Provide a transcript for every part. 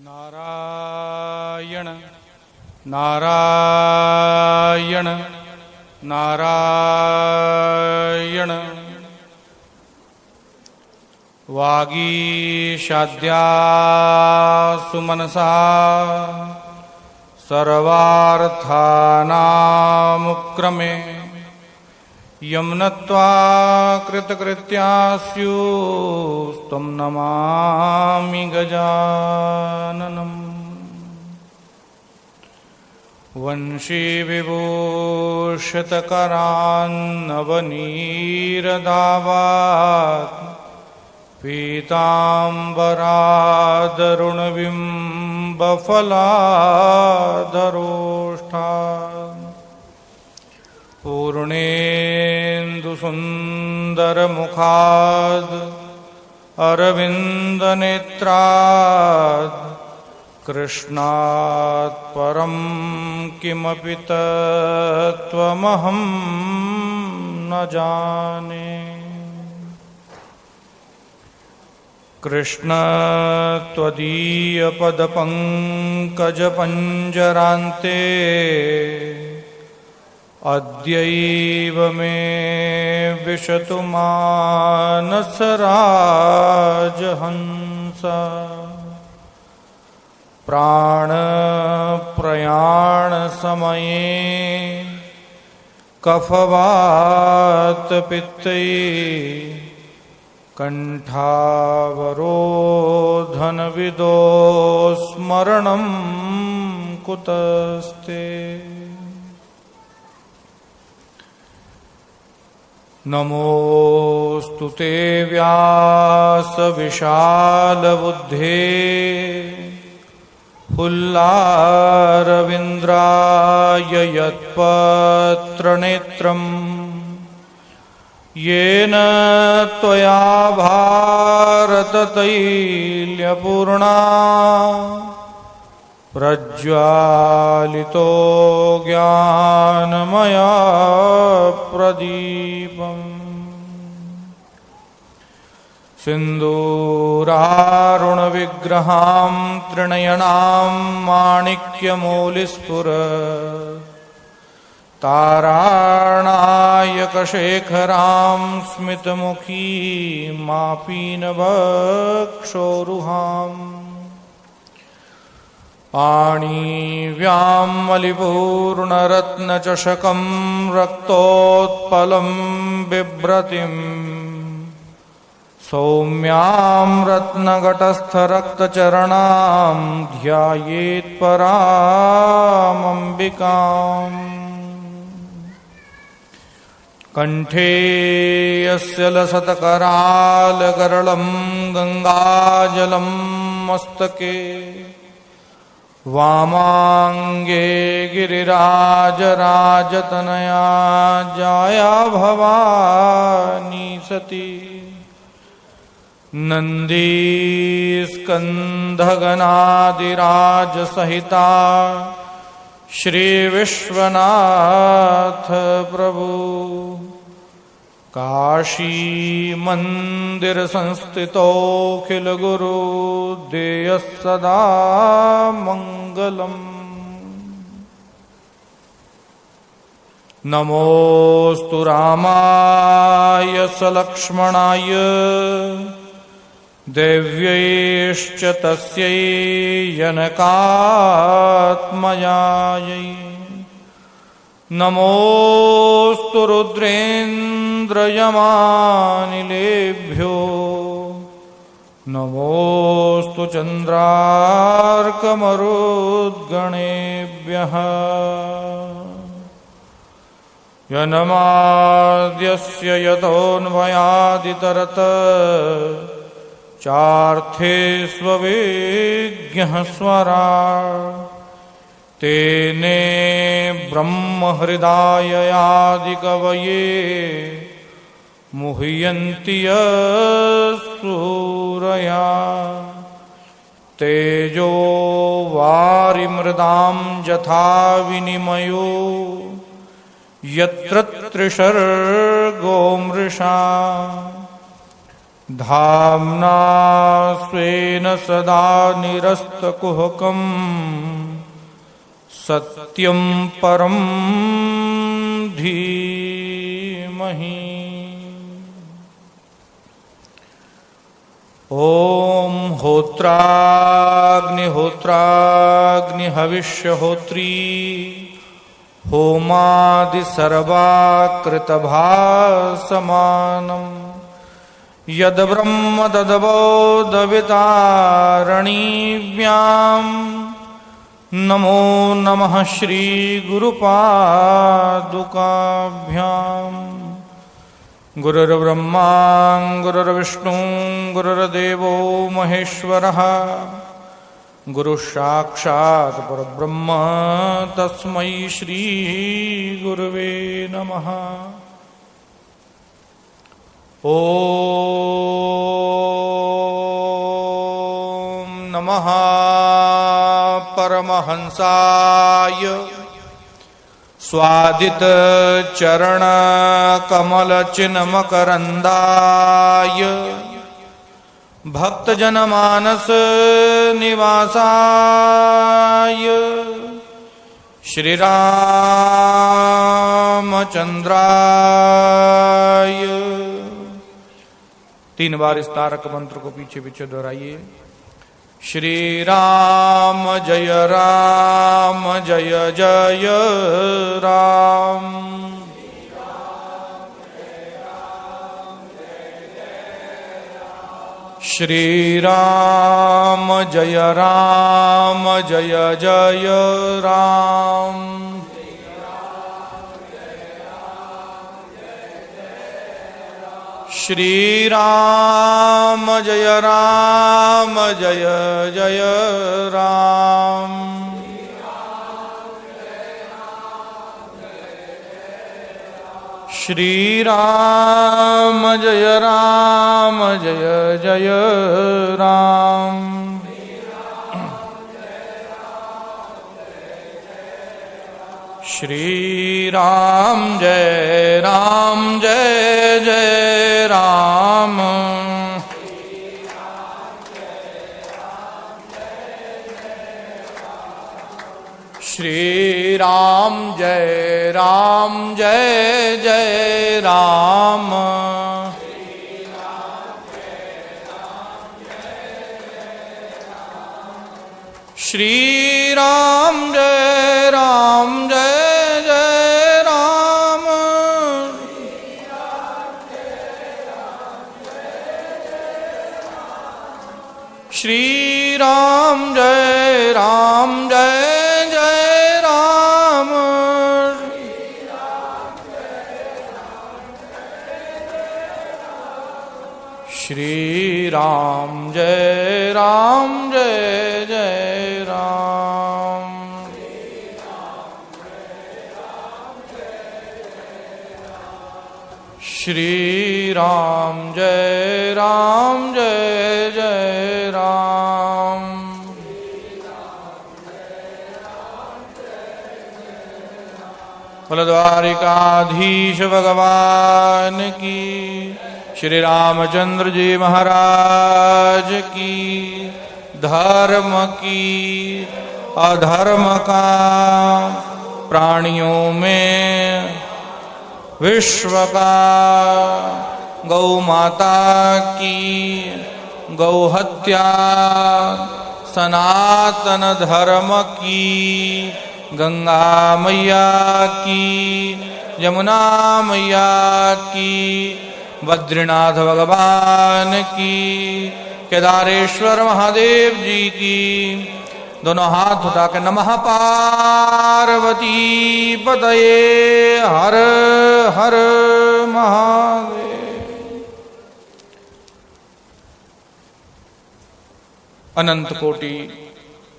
नारायण नारायण नारायण वागीशाद्यासु मनसा सर्वार्थानामुपक्रमे यं नत्वा कृतकृत्यास्युस्तं नमामि गजाननम्। वंशीविभूषितकरान्नवनीरदावात् पीताम्बरादरुणबिम्बफलाधरोष्ठात् पूर्णेन्दुसुन्दरमुखाद् अरविन्दनेत्राद् कृष्णात् परं किमपि तत्त्वमहं न जाने। कृष्ण त्वदीयपदपङ्कजपञ्जरान्ते अद्यैव मे विशतु मानसराजहंस। प्राणप्रयाणसमये कफवातपित्तै कण्ठावरोधनविदो स्मरणं कुतस्ते। नमोऽस्तु ते व्यासविशालबुद्धे फुल्लारविन्द्राय यत्पत्रनेत्रम् येन त्वया भारततैल्यपूर्णा प्रज्वालितो ज्ञानमया प्रदीपम्। सिन्दूरारुणविग्रहां त्रिनयनां माणिक्यमौलिस्फुर ताराणायकशेखरां स्मितमुखीमापीनवक्षोरुहाम् पाणिव्यां मलिपूर्णरत्नचषकं रक्तोत्पलं बिभ्रतिम् सौम्यां रत्नघटस्थरक्तचरणां ध्यायेत्परामम्बिकाम्। कण्ठे यस्य लसत्करालगरलं गङ्गाजलं मस्तके वामाङ्गे गिरिराजराजतनया जाया भवानी सती। नन्दीस्कन्धगणादिराजसहिता श्रीविश्वनाथ प्रभु काशीमन्दिरसंस्थितोऽखिलगुरु देयः सदा मङ्गलम्। नमोऽस्तु रामाय सलक्ष्मणाय देव्यैश्च तस्यै जनकात्मजायै। नमोऽस्तु रुद्रेन्द्रयमानिलेभ्यो नमोऽस्तु चन्द्रार्कमरुद्गणेभ्यः। यन्माद्यस्य यतोऽन्वयादितरत चार्थे स्वविज्ञः स्वराट् तेने ब्रह्महृदाययादिकवये मुह्यन्ति यस्सूरया। तेजो वारिमृदां यथा विनिमयो यत्र त्रिसर्गो मृषा धाम्ना स्वेन सदा निरस्तकुहकम् सत्यं परं धीमहि। ओम होत्राग्निहोत्राग्निहविष्यहोत्री होमादिसर्वाकृतभासमानम् यद्ब्रह्म तद्बोधवितारणीभ्याम् नमो नमः श्रीगुरुपादुकाभ्याम्। गुरुर्ब्रह्मा गुरुर्विष्णु गुरुर्देवो महेश्वरः गुरुसाक्षात् परब्रह्म तस्मै श्रीगुरुवे नमः। ओम नमः परमहंसाय स्वादित चरण कमल चिन्मकरंदाय भक्तजनमानस निवासाय श्रीरामचंद्राय। 3 बार इस तारक मंत्र को पीछे पीछे दोहराइए। श्री राम जय जय राम। श्री राम जय जय राम। श्री राम जय जय राम। श्री राम जय जय राम। श्री राम जय जय राम। श्री राम जय जय राम। श्री राम जय जय राम। श्री राम जय जय राम। श्री राम जय जय राम। श्री राम जय जय राम। फलद्वारिकाधीश भगवान की, श्री रामचंद्र जी महाराज की, धर्म की अधर्म का प्राणियों में विश्व का, गौ माता की गौ हत्या सनातन धर्म की, गंगा मैया की, यमुना मैया की, बद्रीनाथ भगवान की, केदारेश्वर महादेव जी की। दोनों हाथ उठा के नमः पार्वती पतये हर हर महादेव। अनंत कोटि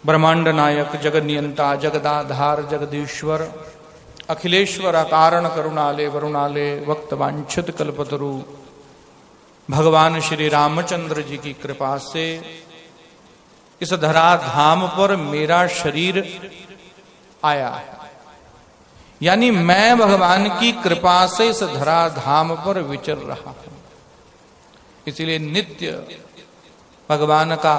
ब्रह्मांड नायक जगत नियंता जगदाधार जगदीश्वर अखिलेश्वर कारण करुणालय वरुणालय वक्त वांछित कल्पतरु भगवान श्री रामचंद्र जी की कृपा से इस धराधाम पर मेरा शरीर आया है, यानी मैं भगवान की कृपा से इस धराधाम पर विचर रहा हूं। इसीलिए नित्य भगवान का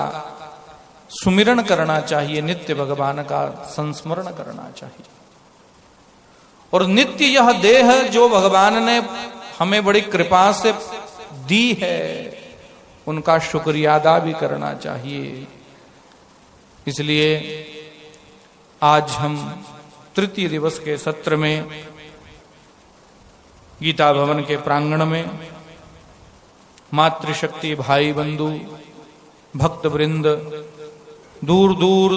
सुमिरन करना चाहिए, नित्य भगवान का संस्मरण करना चाहिए। और नित्य यह देह जो भगवान ने हमें बड़ी कृपा से दी है, उनका शुक्रिया अदा भी करना चाहिए। इसलिए आज हम तृतीय दिवस के सत्र में गीता भवन के प्रांगण में मातृशक्ति भाई बंधु भक्त वृंद, दूर दूर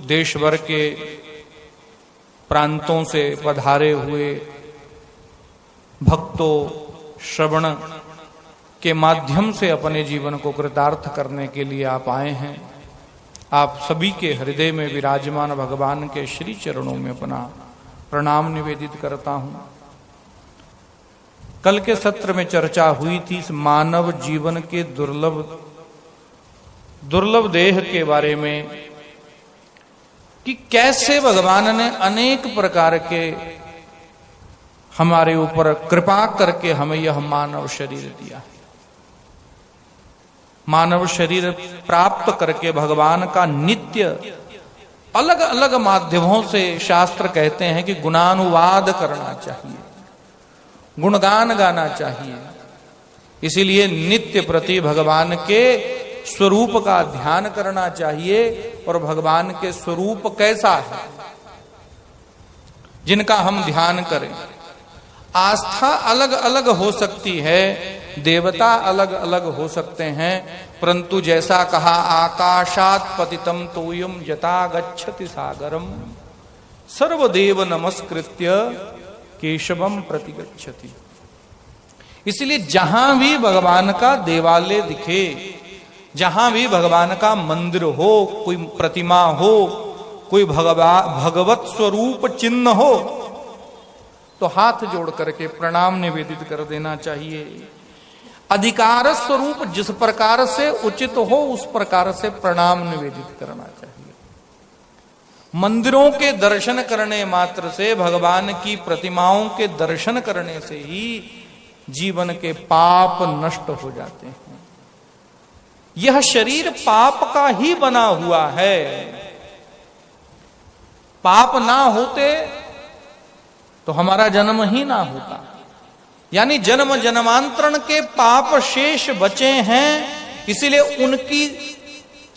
देश भर के प्रांतों से पधारे हुए भक्तों श्रवण के माध्यम से अपने जीवन को कृतार्थ करने के लिए आप आए हैं। आप सभी के हृदय में विराजमान भगवान के श्री चरणों में अपना प्रणाम निवेदित करता हूं। कल के सत्र में चर्चा हुई थी इस मानव जीवन के दुर्लभ देह के बारे में कि कैसे भगवान ने अनेक प्रकार के हमारे ऊपर कृपा करके हमें यह मानव शरीर दिया है। मानव शरीर प्राप्त करके भगवान का नित्य अलग अलग माध्यमों से शास्त्र कहते हैं कि गुणानुवाद करना चाहिए, गुणगान गाना चाहिए। इसीलिए नित्य प्रति भगवान के स्वरूप का ध्यान करना चाहिए। और भगवान के स्वरूप कैसा है जिनका हम ध्यान करें। आस्था अलग अलग हो सकती है, देवता अलग अलग हो सकते हैं, परंतु जैसा कहा आकाशात पतितम तोयम यथा गच्छति सागरम सर्वदेव नमस्कृत्य केशवम प्रतिगच्छति। इसलिए जहां भी भगवान का देवालय दिखे, जहां भी भगवान का मंदिर हो, कोई प्रतिमा हो, कोई भगवत स्वरूप चिन्ह हो, तो हाथ जोड़ करके प्रणाम निवेदित कर देना चाहिए। अधिकार स्वरूप जिस प्रकार से उचित हो उस प्रकार से प्रणाम निवेदित करना चाहिए। मंदिरों के दर्शन करने मात्र से, भगवान की प्रतिमाओं के दर्शन करने से ही जीवन के पाप नष्ट हो जाते हैं। यह शरीर पाप का ही बना हुआ है। पाप ना होते तो हमारा जन्म ही ना होता। यानी जन्म जन्मांतरण के पाप शेष बचे हैं। इसीलिए उनकी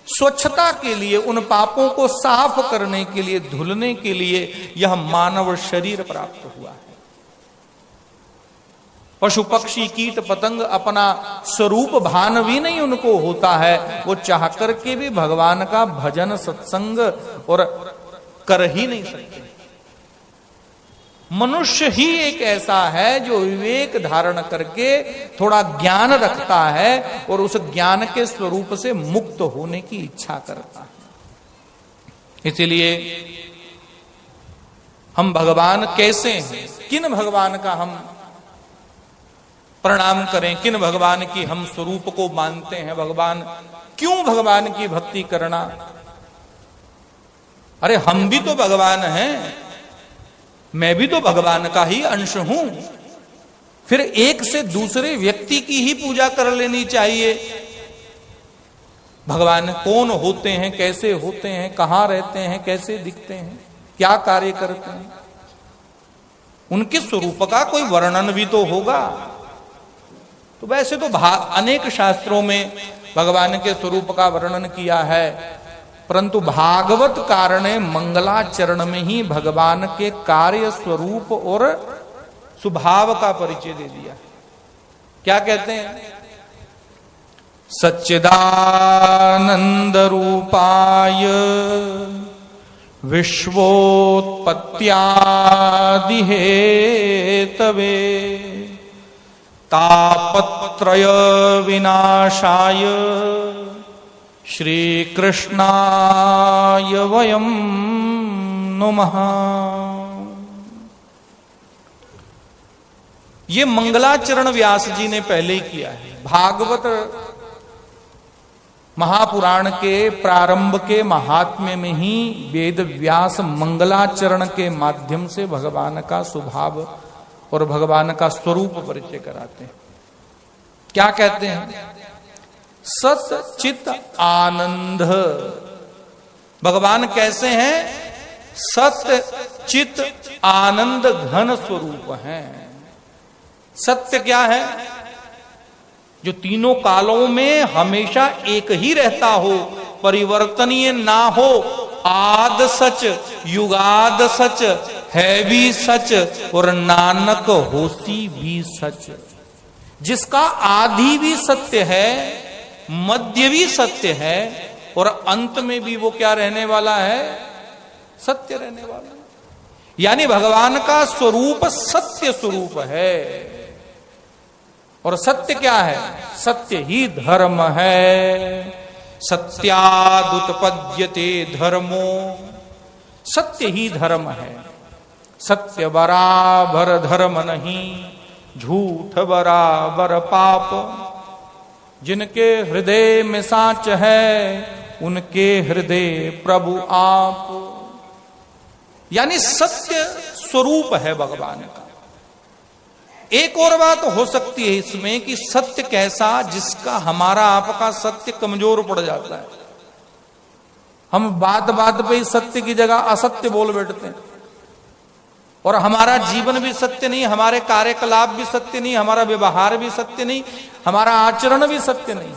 स्वच्छता के लिए, उन पापों को साफ करने के लिए, धुलने के लिए यह मानव शरीर प्राप्त हुआ है। पशु पक्षी कीट पतंग अपना स्वरूप भान भी नहीं उनको होता है, वो चाह करके भी भगवान का भजन सत्संग और कर ही नहीं सकते। मनुष्य ही एक ऐसा है जो विवेक धारण करके थोड़ा ज्ञान रखता है और उस ज्ञान के स्वरूप से मुक्त होने की इच्छा करता है। इसीलिए हम भगवान कैसे हैं, किन भगवान का हम प्रणाम करें, किन भगवान की हम स्वरूप को मानते हैं, भगवान क्यों भगवान की भक्ति करना। अरे हम भी तो भगवान हैं, मैं भी तो भगवान का ही अंश हूं। फिर एक से दूसरे व्यक्ति की ही पूजा कर लेनी चाहिए। भगवान कौन होते हैं, कैसे होते हैं, कहां रहते हैं, कैसे दिखते हैं, क्या कार्य करते हैं, उनके स्वरूप का कोई वर्णन भी तो होगा। तो वैसे तो अनेक शास्त्रों में भगवान के स्वरूप का वर्णन किया है, परंतु भागवत कार ने मंगलाचरण में ही भगवान के कार्य स्वरूप और स्वभाव का परिचय दे दिया। क्या कहते हैं? सच्चिदानंद रूपाय विश्वोत्पत्त्यादि हेतवे तापत्रय विनाशाय श्री कृष्णाय वयं नमः। ये मंगलाचरण व्यास जी ने पहले ही किया है। भागवत महापुराण के प्रारंभ के महात्म्य में ही वेद व्यास मंगलाचरण के माध्यम से भगवान का स्वभाव और भगवान का स्वरूप परिचय कराते हैं। क्या कहते हैं? सत चित आनंद। भगवान कैसे हैं? सत्य चित आनंद घन स्वरूप हैं। सत्य क्या है? जो तीनों कालों में हमेशा एक ही रहता हो, परिवर्तनीय ना हो, आद सच युगाद सच है भी सच और नानक होसी भी सच। जिसका आदि भी सत्य है, मध्य भी सत्य है और अंत में भी वो क्या रहने वाला है? सत्य रहने वाला है। यानी भगवान का स्वरूप सत्य स्वरूप है। और सत्य क्या है? सत्य ही धर्म है। सत्यादुत्पद्यते धर्मो, सत्य ही धर्म है। सत्य बराबर धर्म नहीं, झूठ बराबर पाप। जिनके हृदय में साच है, उनके हृदय प्रभु आप। यानी सत्य स्वरूप है भगवान का। एक और बात हो सकती है इसमें कि सत्य कैसा, जिसका हमारा आपका सत्य कमजोर पड़ जाता है। हम बात बात पे सत्य की जगह असत्य बोल बैठते हैं और हमारा जीवन भी सत्य नहीं, हमारे कार्यकलाप भी सत्य नहीं, हमारा व्यवहार भी सत्य नहीं, हमारा आचरण भी सत्य नहीं।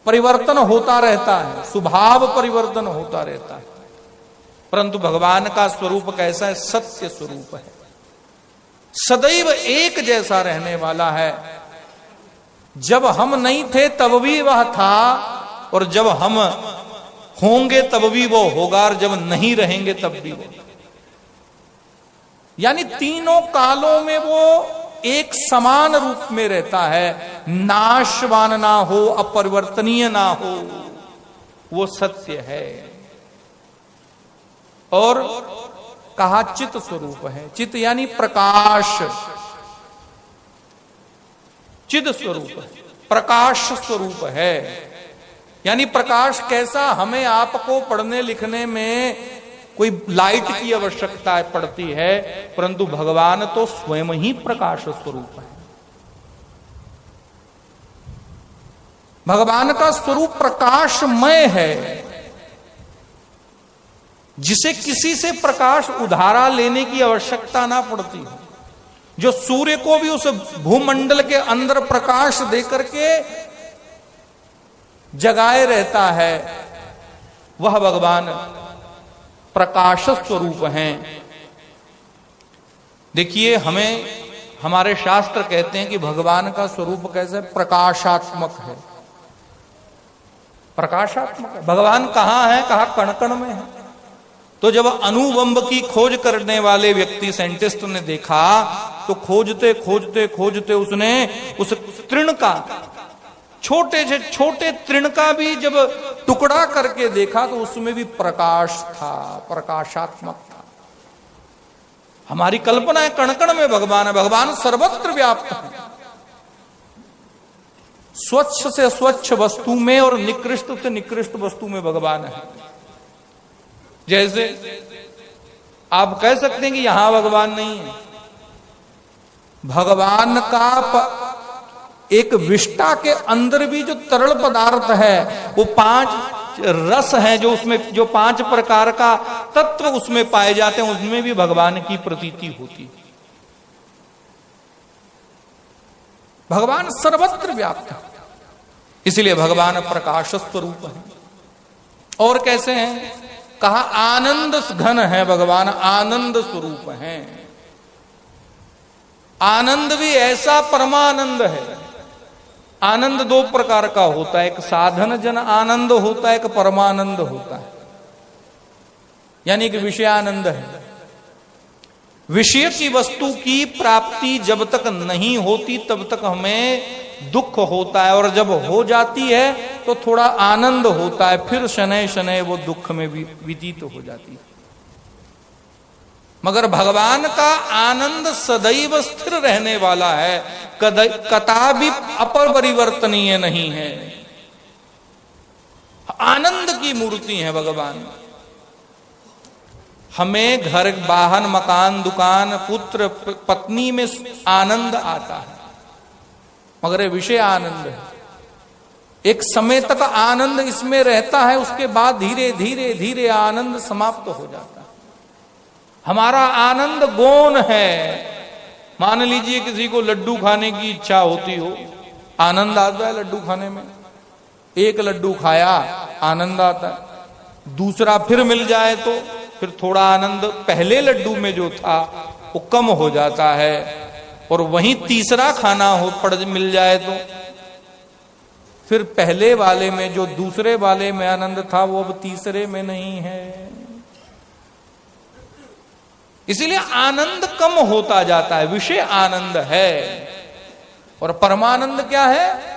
परिवर्तन होता रहता है, स्वभाव परिवर्तन होता रहता है। परंतु भगवान का स्वरूप कैसा है? सत्य स्वरूप है, सदैव एक जैसा रहने वाला है। जब हम नहीं थे तब भी वह था और जब हम होंगे तब भी वो होगा और जब नहीं रहेंगे तब भी वो। यानी तीनों कालों में वो एक समान रूप में रहता है, नाशवान ना हो, अपरिवर्तनीय ना हो, वो सत्य है। और कहा चित स्वरूप है। चित यानी प्रकाश, चिद स्वरूप है, प्रकाश स्वरूप है। यानी प्रकाश कैसा? हमें आपको पढ़ने लिखने में कोई लाइट की आवश्यकता पड़ती है, परंतु भगवान तो स्वयं ही प्रकाश स्वरूप है। भगवान का स्वरूप प्रकाशमय है, जिसे किसी से प्रकाश उधारा लेने की आवश्यकता ना पड़ती है। जो सूर्य को भी उस भूमंडल के अंदर प्रकाश देकर के जगाए रहता है, वह भगवान प्रकाश स्वरूप हैं। देखिए, हमें हमारे शास्त्र कहते हैं कि भगवान का स्वरूप कैसे? प्रकाशात्मक है। प्रकाशात्मक है भगवान। कहां है? कहा कण कण में है। तो जब अणुबम की खोज करने वाले व्यक्ति, साइंटिस्ट ने देखा, तो खोजते खोजते खोजते उसने उस तृण का, छोटे से छोटे तृण का भी जब टुकड़ा करके देखा तो उसमें भी प्रकाश था, प्रकाशात्मक था। हमारी कल्पना है कण कण में भगवान है। भगवान सर्वत्र व्याप्त है। स्वच्छ से स्वच्छ वस्तु में और निकृष्ट से निकृष्ट वस्तु में भगवान है। जैसे आप कह सकते हैं कि यहां भगवान नहीं है। भगवान का एक विष्टा के अंदर भी जो तरल पदार्थ है, वो 5 रस हैं, जो उसमें जो 5 प्रकार का तत्व उसमें पाए जाते हैं, उसमें भी भगवान की प्रतीति होती है। भगवान सर्वत्र व्याप्त है, इसलिए भगवान प्रकाश स्वरूप है। और कैसे हैं? कहा आनंद घन है भगवान, आनंद स्वरूप है। आनंद भी ऐसा परमानंद है। आनंद 2 प्रकार का होता है, एक साधन जन आनंद होता है, एक परमानंद होता है। यानी कि विषयानंद है। विषय की वस्तु की प्राप्ति जब तक नहीं होती तब तक हमें दुख होता है, और जब हो जाती है तो थोड़ा आनंद होता है, फिर शनै शनै वो दुख में भी व्यतीत हो जाती है। मगर भगवान का आनंद सदैव स्थिर रहने वाला है, कदापि अपरिवर्तनीय नहीं है। आनंद की मूर्ति है भगवान। हमें घर, वाहन, मकान, दुकान, पुत्र, पत्नी में आनंद आता है, मगर ये विषय आनंद है। एक समय तक आनंद इसमें रहता है, उसके बाद धीरे धीरे धीरे आनंद समाप्त हो जाता है। हमारा आनंद गौण है। मान लीजिए किसी को लड्डू खाने की इच्छा होती हो, आनंद आता है लड्डू खाने में। एक लड्डू खाया, आनंद आता है। दूसरा फिर मिल जाए तो फिर थोड़ा आनंद पहले लड्डू में जो था वो कम हो जाता है। और वहीं तीसरा खाना मिल जाए तो फिर पहले वाले में जो दूसरे वाले में आनंद था वो अब तीसरे में नहीं है। इसीलिए आनंद कम होता जाता है। विषय आनंद है और परमानंद क्या है?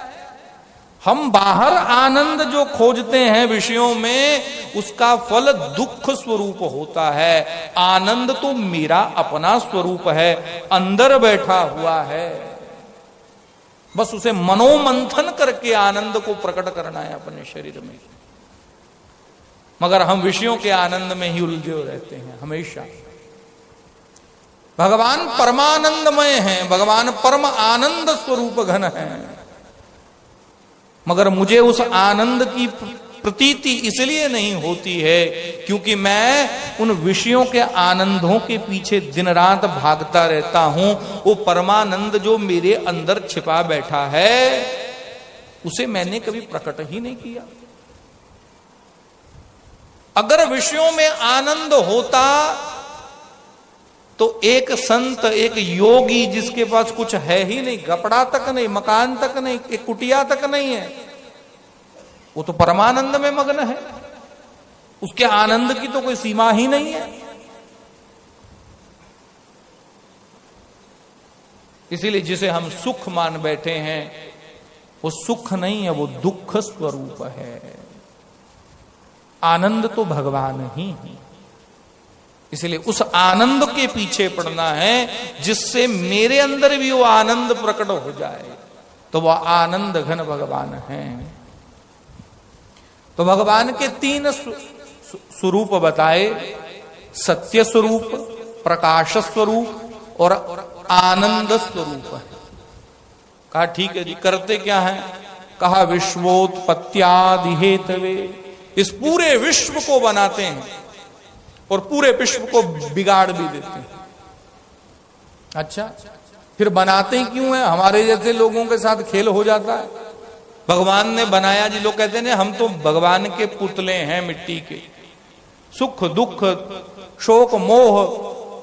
हम बाहर आनंद जो खोजते हैं विषयों में, उसका फल दुख स्वरूप होता है। आनंद तो मेरा अपना स्वरूप है, अंदर बैठा हुआ है। बस उसे मनोमंथन करके आनंद को प्रकट करना है अपने शरीर में। मगर हम विषयों के आनंद में ही उलझे रहते हैं हमेशा। भगवान परमानंदमय हैं, भगवान परम आनंद स्वरूप घन है। मगर मुझे उस आनंद की प्रतीति इसलिए नहीं होती है क्योंकि मैं उन विषयों के आनंदों के पीछे दिन रात भागता रहता हूं। वो परमानंद जो मेरे अंदर छिपा बैठा है उसे मैंने कभी प्रकट ही नहीं किया। अगर विषयों में आनंद होता तो एक संत, एक योगी जिसके पास कुछ है ही नहीं, कपड़ा तक नहीं, मकान तक नहीं, एक कुटिया तक नहीं है, वो तो परमानंद में मग्न है। उसके आनंद की तो कोई सीमा ही नहीं है। इसीलिए जिसे हम सुख मान बैठे हैं वो सुख नहीं है, वो दुख स्वरूप है। आनंद तो भगवान ही है। इसलिए उस आनंद के पीछे पड़ना है जिससे मेरे अंदर भी वो आनंद प्रकट हो जाए। तो वह आनंद घन भगवान है। तो भगवान के तीन स्वरूप बताए, सत्य स्वरूप, प्रकाश स्वरूप और आनंद स्वरूप है। कहा ठीक है जी, करते क्या है? कहा विश्वोत्पत्त्यादि हेतवे, इस पूरे विश्व को बनाते हैं और पूरे विश्व को बिगाड़ भी देते हैं। अच्छा, फिर बनाते क्यों है? हमारे जैसे लोगों के साथ खेल हो जाता है। भगवान ने बनाया जी, लोग कहते हैं हम तो भगवान के पुतले हैं मिट्टी के। सुख दुख शोक मोह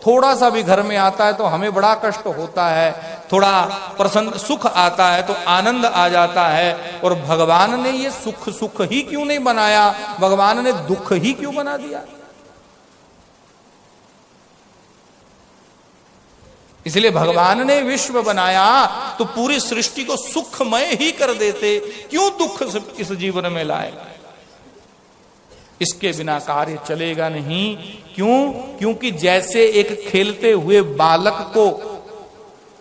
थोड़ा सा भी घर में आता है तो हमें बड़ा कष्ट होता है, थोड़ा प्रसन्न सुख आता है तो आनंद आ जाता है। और भगवान ने ये सुख सुख ही क्यों नहीं बनाया? भगवान ने दुख ही क्यों बना दिया? इसलिए भगवान ने विश्व बनाया तो पूरी सृष्टि को सुखमय ही कर देते, क्यों दुख इस जीवन में लाए? इसके बिना कार्य चलेगा नहीं। क्यों? क्योंकि जैसे एक खेलते हुए बालक को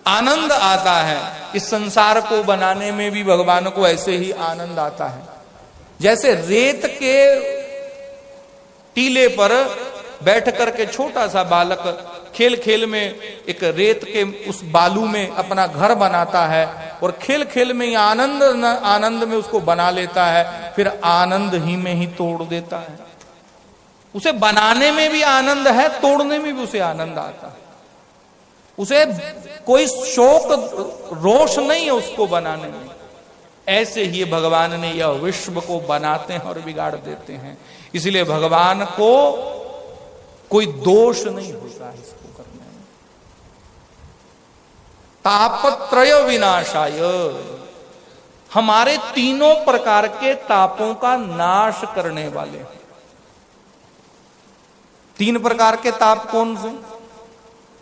आनंद आता है, इस संसार को बनाने में भी भगवान को ऐसे ही आनंद आता है। जैसे रेत के टीले पर बैठ करके छोटा सा बालक खेल खेल में एक रेत के उस बालू में अपना घर बनाता है और खेल खेल में आनंद में उसको बना लेता है, फिर आनंद ही में ही तोड़ देता है। उसे बनाने में भी आनंद है, तोड़ने में भी उसे आनंद आता है। उसे कोई शोक रोष नहीं है उसको बनाने में। ऐसे ही भगवान ने यह विश्व को बनाते हैं और बिगाड़ देते हैं। इसलिए भगवान को कोई दोष नहीं होता है इसको करने में। तापत्रय विनाशाय, हमारे तीनों प्रकार के तापों का नाश करने वाले। तीन प्रकार के ताप कौन से?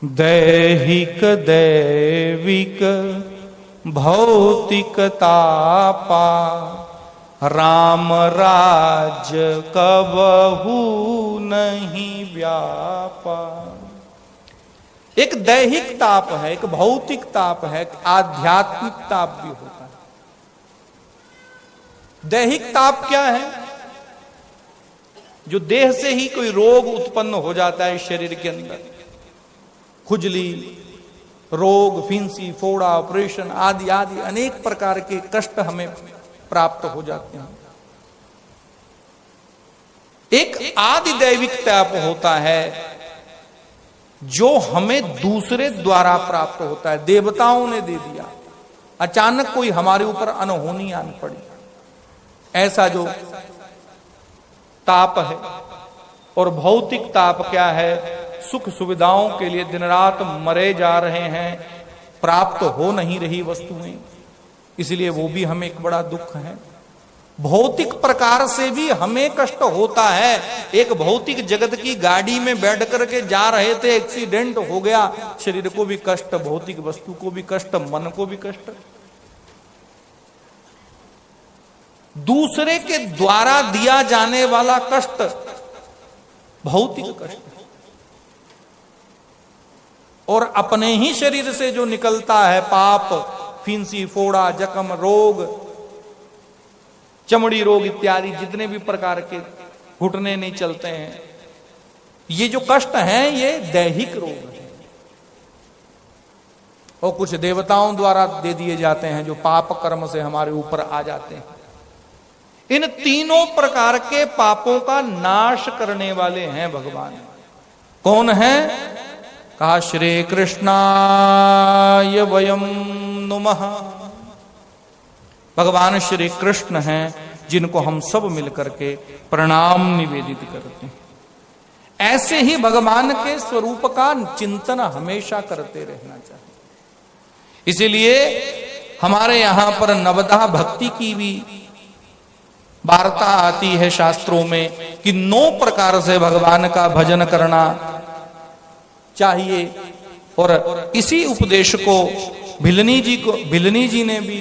दैहिक दैविक भौतिक तापा, राम राज्य कबहू नहीं व्यापा। एक दैहिक ताप है, एक भौतिक ताप है, एक आध्यात्मिक ताप भी होता है। दैहिक ताप क्या है? जो देह से ही कोई रोग उत्पन्न हो जाता है शरीर के अंदर, खुजली, रोग, फिंसी, फोड़ा, ऑपरेशन आदि आदि अनेक प्रकार के कष्ट हमें प्राप्त हो जाते हैं। एक आदि दैविक ताप होता है जो हमें दूसरे द्वारा प्राप्त होता है, देवताओं ने दे दिया, अचानक कोई हमारे ऊपर अनहोनी आन पड़ी, ऐसा जो ताप है। और भौतिक ताप क्या है? सुख सुविधाओं के लिए दिन रात मरे जा रहे हैं, प्राप्त हो नहीं रही वस्तुएं, इसलिए वो भी हमें एक बड़ा दुख है। भौतिक प्रकार से भी हमें कष्ट होता है। एक भौतिक जगत की गाड़ी में बैठ करके जा रहे थे, एक्सीडेंट हो गया, शरीर को भी कष्ट, भौतिक वस्तु को भी कष्ट, मन को भी कष्ट। दूसरे के द्वारा दिया जाने वाला कष्ट भौतिक कष्ट, और अपने ही शरीर से जो निकलता है पाप, फिंसी, फोड़ा, जख्म, रोग, चमड़ी रोग इत्यादि जितने भी प्रकार के, घुटने नहीं चलते हैं, ये जो कष्ट हैं ये दैहिक रोग है। और कुछ देवताओं द्वारा दे दिए जाते हैं जो पाप कर्म से हमारे ऊपर आ जाते हैं। इन तीनों प्रकार के पापों का नाश करने वाले हैं भगवान। कौन है? कहा श्री कृष्णाय वयम नुमः। भगवान श्री कृष्ण हैं जिनको हम सब मिलकर के प्रणाम निवेदित करते हैं। ऐसे ही भगवान के स्वरूप का चिंतन हमेशा करते रहना चाहिए। इसीलिए हमारे यहां पर नवदा भक्ति की भी वार्ता आती है शास्त्रों में कि 9 प्रकार से भगवान का भजन करना चाहिए। और इसी उपदेश को भिलनी जी ने भी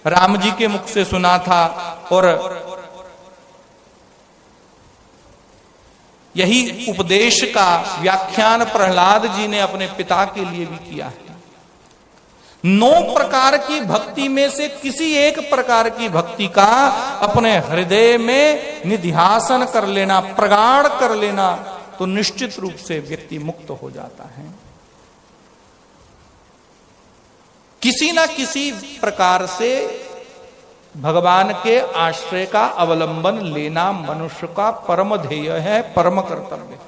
राम जी के मुख से सुना था, और यही उपदेश का व्याख्यान प्रहलाद जी ने अपने पिता के लिए भी किया है। 9 प्रकार की भक्ति में से किसी एक प्रकार की भक्ति का अपने हृदय में निध्यासन कर लेना, प्रगाढ़ कर लेना, तो निश्चित रूप से व्यक्ति मुक्त हो जाता है। किसी ना किसी प्रकार से भगवान के आश्रय का अवलंबन लेना मनुष्य का परम ध्येय है, परम कर्तव्य है।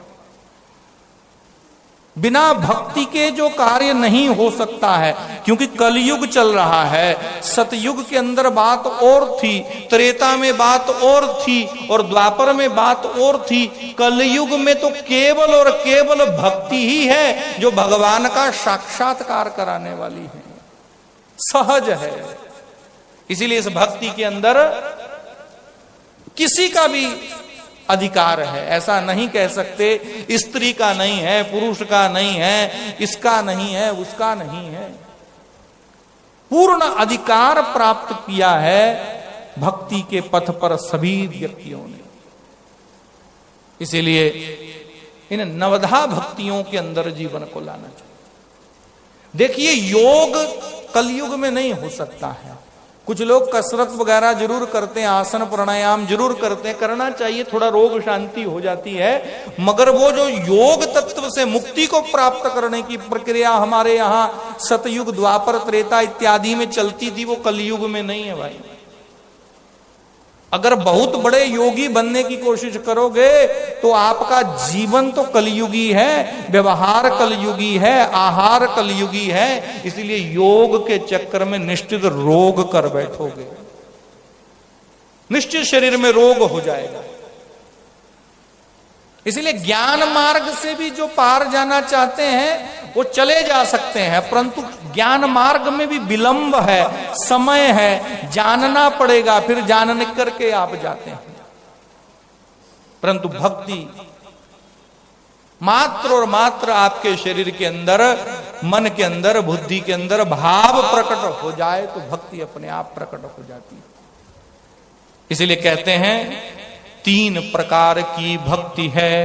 बिना भक्ति के जो कार्य नहीं हो सकता है, क्योंकि कलयुग चल रहा है। सतयुग के अंदर बात और थी, त्रेता में बात और थी, और द्वापर में बात और थी। कलयुग में तो केवल और केवल भक्ति ही है जो भगवान का साक्षात्कार कराने वाली है, सहज है। इसीलिए इस भक्ति के अंदर किसी का भी अधिकार है, ऐसा नहीं कह सकते स्त्री का नहीं है, पुरुष का नहीं है, इसका नहीं है, उसका नहीं है। पूर्ण अधिकार प्राप्त किया है भक्ति के पथ पर सभी व्यक्तियों ने। इसीलिए इन नवधा भक्तियों के अंदर जीवन को लाना चाहिए। देखिए, योग कलयुग में नहीं हो सकता है। कुछ लोग कसरत वगैरह जरूर करते हैं, आसन प्राणायाम जरूर करते हैं, करना चाहिए, थोड़ा रोग शांति हो जाती है, मगर वो जो योग तत्व से मुक्ति को प्राप्त करने की प्रक्रिया हमारे यहाँ सतयुग, द्वापर, त्रेता इत्यादि में चलती थी, वो कलयुग में नहीं है भाई। अगर बहुत बड़े योगी बनने की कोशिश करोगे तो आपका जीवन तो कलयुगी है, व्यवहार कलयुगी है, आहार कलयुगी है। इसलिए योग के चक्कर में निश्चित रोग कर बैठोगे, निश्चित शरीर में रोग हो जाएगा। इसलिए ज्ञान मार्ग से भी जो पार जाना चाहते हैं वो चले जा सकते हैं, परंतु ज्ञान मार्ग में भी विलंब है, समय है, जानना पड़ेगा, फिर जानने करके आप जाते हैं। परंतु भक्ति मात्र और मात्र आपके शरीर के अंदर, मन के अंदर, बुद्धि के अंदर भाव प्रकट हो जाए तो भक्ति अपने आप प्रकट हो जाती है। इसलिए कहते हैं 3 प्रकार की भक्ति है,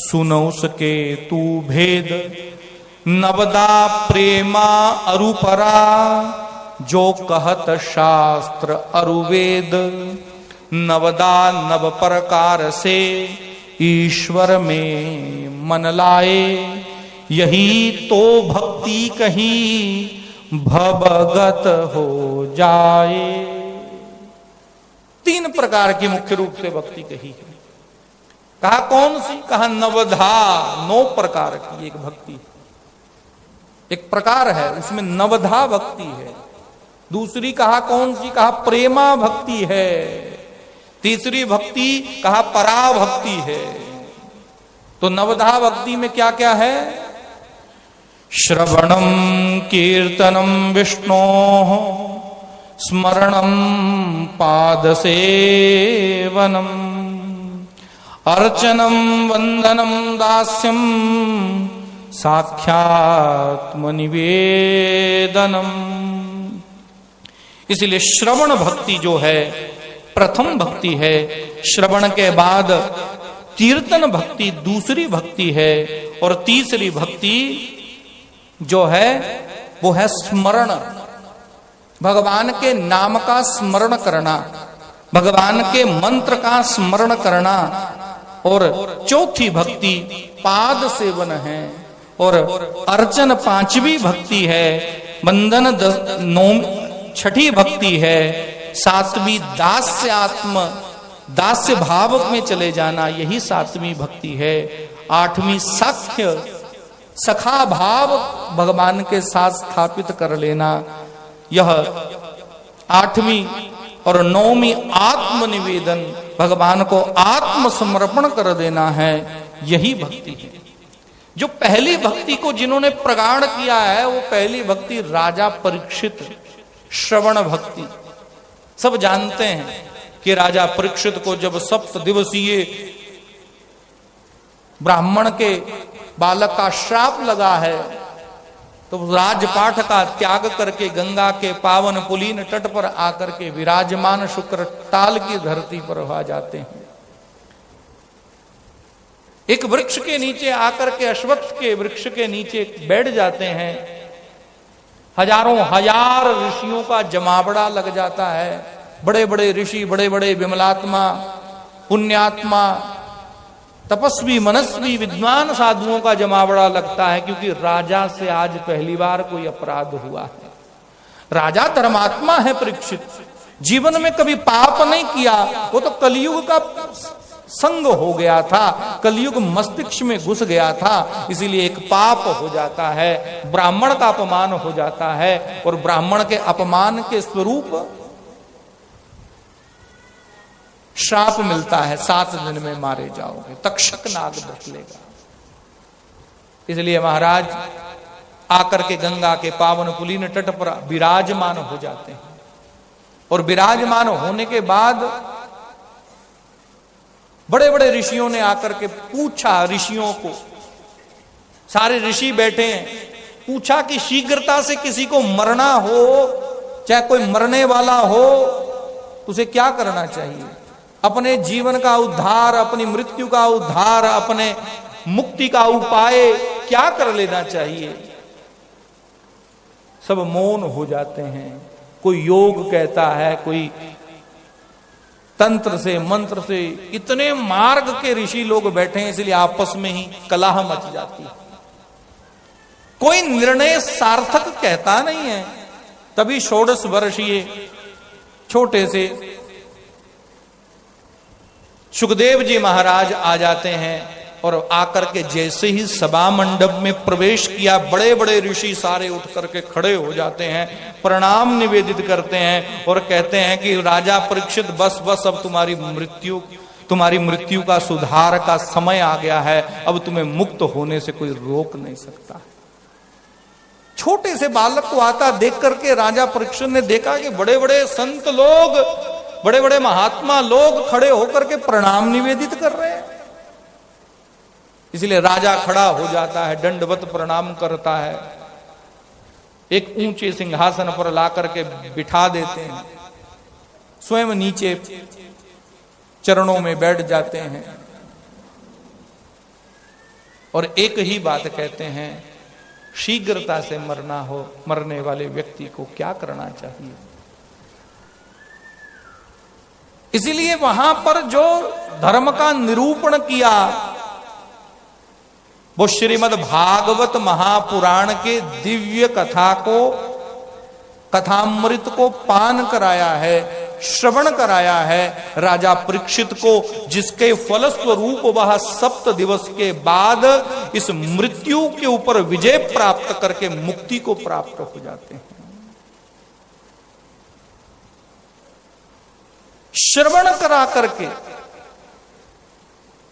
सुनो उसके तू भेद, नवदा प्रेमा अरुपरा, जो कहत शास्त्र अरुवेद, नवदा नव प्रकार से ईश्वर में मन लाए, यही तो भक्ति कही भवगत हो जाए। प्रकार की मुख्य रूप से भक्ति कही है। कहा कौन सी? कहा नवधा, 9 प्रकार की एक भक्ति, एक प्रकार है उसमें नवधा भक्ति है। दूसरी कहा कौन सी? कहा प्रेमा भक्ति है। तीसरी भक्ति कहा पराभक्ति है। तो नवधा भक्ति में क्या क्या है? श्रवणम कीर्तनम विष्णोः स्मरणम पादसेवनम अर्चनम वंदनम दास्यम साख्यात्मनिवेदनम। इसलिए श्रवण भक्ति जो है प्रथम भक्ति है। श्रवण के बाद कीर्तन भक्ति दूसरी भक्ति है। और तीसरी भक्ति जो है वो है स्मरण, भगवान के नाम का स्मरण करना, भगवान के मंत्र का स्मरण करना। और चौथी भक्ति पाद सेवन है। और अर्चन पांचवी भक्ति है। बंधन 6ठी भक्ति है। 7वीं दास्य भाव में चले जाना, यही 7वीं भक्ति है। 8वीं सखा भाव भगवान के साथ स्थापित कर लेना, यह 8वीं। और 9वीं आत्मनिवेदन, भगवान को आत्मसमर्पण कर देना है, यही भक्ति है। जो पहली भक्ति को जिन्होंने प्रगाढ़ किया है वो पहली भक्ति राजा परीक्षित, श्रवण भक्ति। सब जानते हैं कि राजा परीक्षित को जब 7 दिवसीय ब्राह्मण के बालक का श्राप लगा है तो राजपाठ का त्याग करके गंगा के पावन पुलीन तट पर आकर के विराजमान शुक्र ताल की धरती पर आ जाते हैं। एक वृक्ष के नीचे आकर के, अश्वत्थ के वृक्ष के नीचे बैठ जाते हैं। हजारों हजार ऋषियों का जमावड़ा लग जाता है। बड़े बड़े ऋषि, बड़े बड़े विमलात्मा, पुण्यात्मा, तपस्वी, मनस्वी, विद्वान साधुओं का जमावड़ा लगता है, क्योंकि राजा से आज पहली बार कोई अपराध हुआ है। राजा धर्मात्मा है परीक्षित, जीवन में कभी पाप नहीं किया। वो तो कलयुग का संग हो गया था, कलयुग मस्तिष्क में घुस गया था, इसीलिए एक पाप हो जाता है, ब्राह्मण का अपमान हो जाता है। और ब्राह्मण के अपमान के स्वरूप श्राप मिलता है, 7 दिन में मारे जाओगे, तक्षक नाग डस लेगा। इसलिए महाराज आकर के गंगा के पावन पुलीन तट पर विराजमान हो जाते हैं। और विराजमान होने के बाद बड़े बड़े ऋषियों ने आकर के पूछा, ऋषियों को, सारे ऋषि बैठे हैं, पूछा कि शीघ्रता से किसी को मरना हो, चाहे कोई मरने वाला हो, उसे क्या करना चाहिए? अपने जीवन का उद्धार, अपनी मृत्यु का उद्धार, अपने मुक्ति का उपाय क्या कर लेना चाहिए? सब मौन हो जाते हैं। कोई योग कहता है, कोई तंत्र से, मंत्र से। इतने मार्ग के ऋषि लोग बैठे हैं, इसलिए आपस में ही कलह मच जाती है। कोई निर्णय सार्थक कहता नहीं है। तभी 16 वर्षीय छोटे से सुखदेव जी महाराज आ जाते हैं। और आकर के जैसे ही सभा मंडप में प्रवेश किया, बड़े बड़े ऋषि सारे उठ करके खड़े हो जाते हैं, प्रणाम निवेदित करते हैं और कहते हैं कि राजा परीक्षित, बस बस अब तुम्हारी मृत्यु का सुधार का समय आ गया है, अब तुम्हें मुक्त होने से कोई रोक नहीं सकता। छोटे से बालक को आता देख करके राजा परीक्षित ने देखा कि बड़े बड़े संत लोग, बड़े बड़े महात्मा लोग खड़े होकर के प्रणाम निवेदित कर रहे हैं। इसलिए राजा खड़ा हो जाता है, दंडवत प्रणाम करता है, एक ऊंचे सिंहासन पर लाकर के बिठा देते हैं, स्वयं नीचे चरणों में बैठ जाते हैं और एक ही बात कहते हैं, शीघ्रता से मरना हो, मरने वाले व्यक्ति को क्या करना चाहिए। इसीलिए वहां पर जो धर्म का निरूपण किया वो श्रीमद् भागवत महापुराण के दिव्य कथा को, कथामृत को पान कराया है। श्रवण कराया है राजा परीक्षित को, जिसके फलस्वरूप वह 7 दिवस के बाद इस मृत्यु के ऊपर विजय प्राप्त करके मुक्ति को प्राप्त हो जाते हैं। श्रवण करा करके,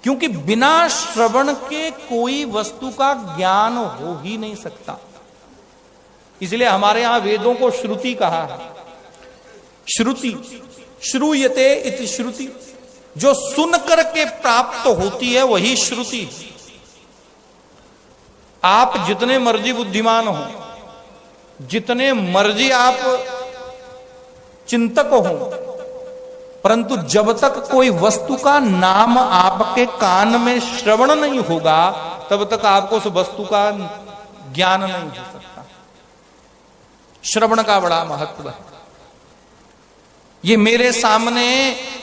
क्योंकि बिना श्रवण के कोई वस्तु का ज्ञान हो ही नहीं सकता। इसलिए हमारे यहां वेदों को श्रुति कहा है। श्रुति, श्रूयते इति श्रुति, जो सुन करके प्राप्त होती है वही श्रुति। आप जितने मर्जी बुद्धिमान हो, जितने मर्जी आप चिंतक हो, परंतु जब तक कोई वस्तु का नाम आपके कान में श्रवण नहीं होगा तब तक आपको उस वस्तु का ज्ञान नहीं हो सकता। श्रवण का बड़ा महत्व है। ये मेरे सामने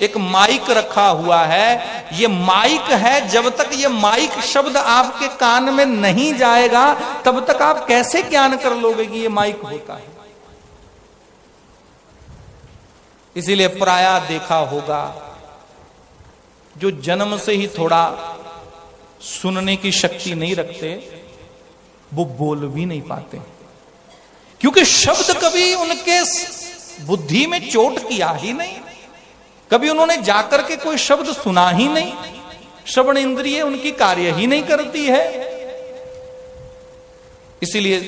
एक माइक रखा हुआ है, ये माइक है, जब तक ये माइक शब्द आपके कान में नहीं जाएगा तब तक आप कैसे ज्ञान कर लोगे कि ये माइक होता है। इसीलिए प्रायः देखा होगा जो जन्म से ही थोड़ा सुनने की शक्ति नहीं रखते वो बोल भी नहीं पाते, क्योंकि शब्द कभी उनके बुद्धि में चोट किया ही नहीं, कभी उन्होंने जाकर के कोई शब्द सुना ही नहीं, श्रवण इंद्रिय उनकी कार्य ही नहीं करती है। इसीलिए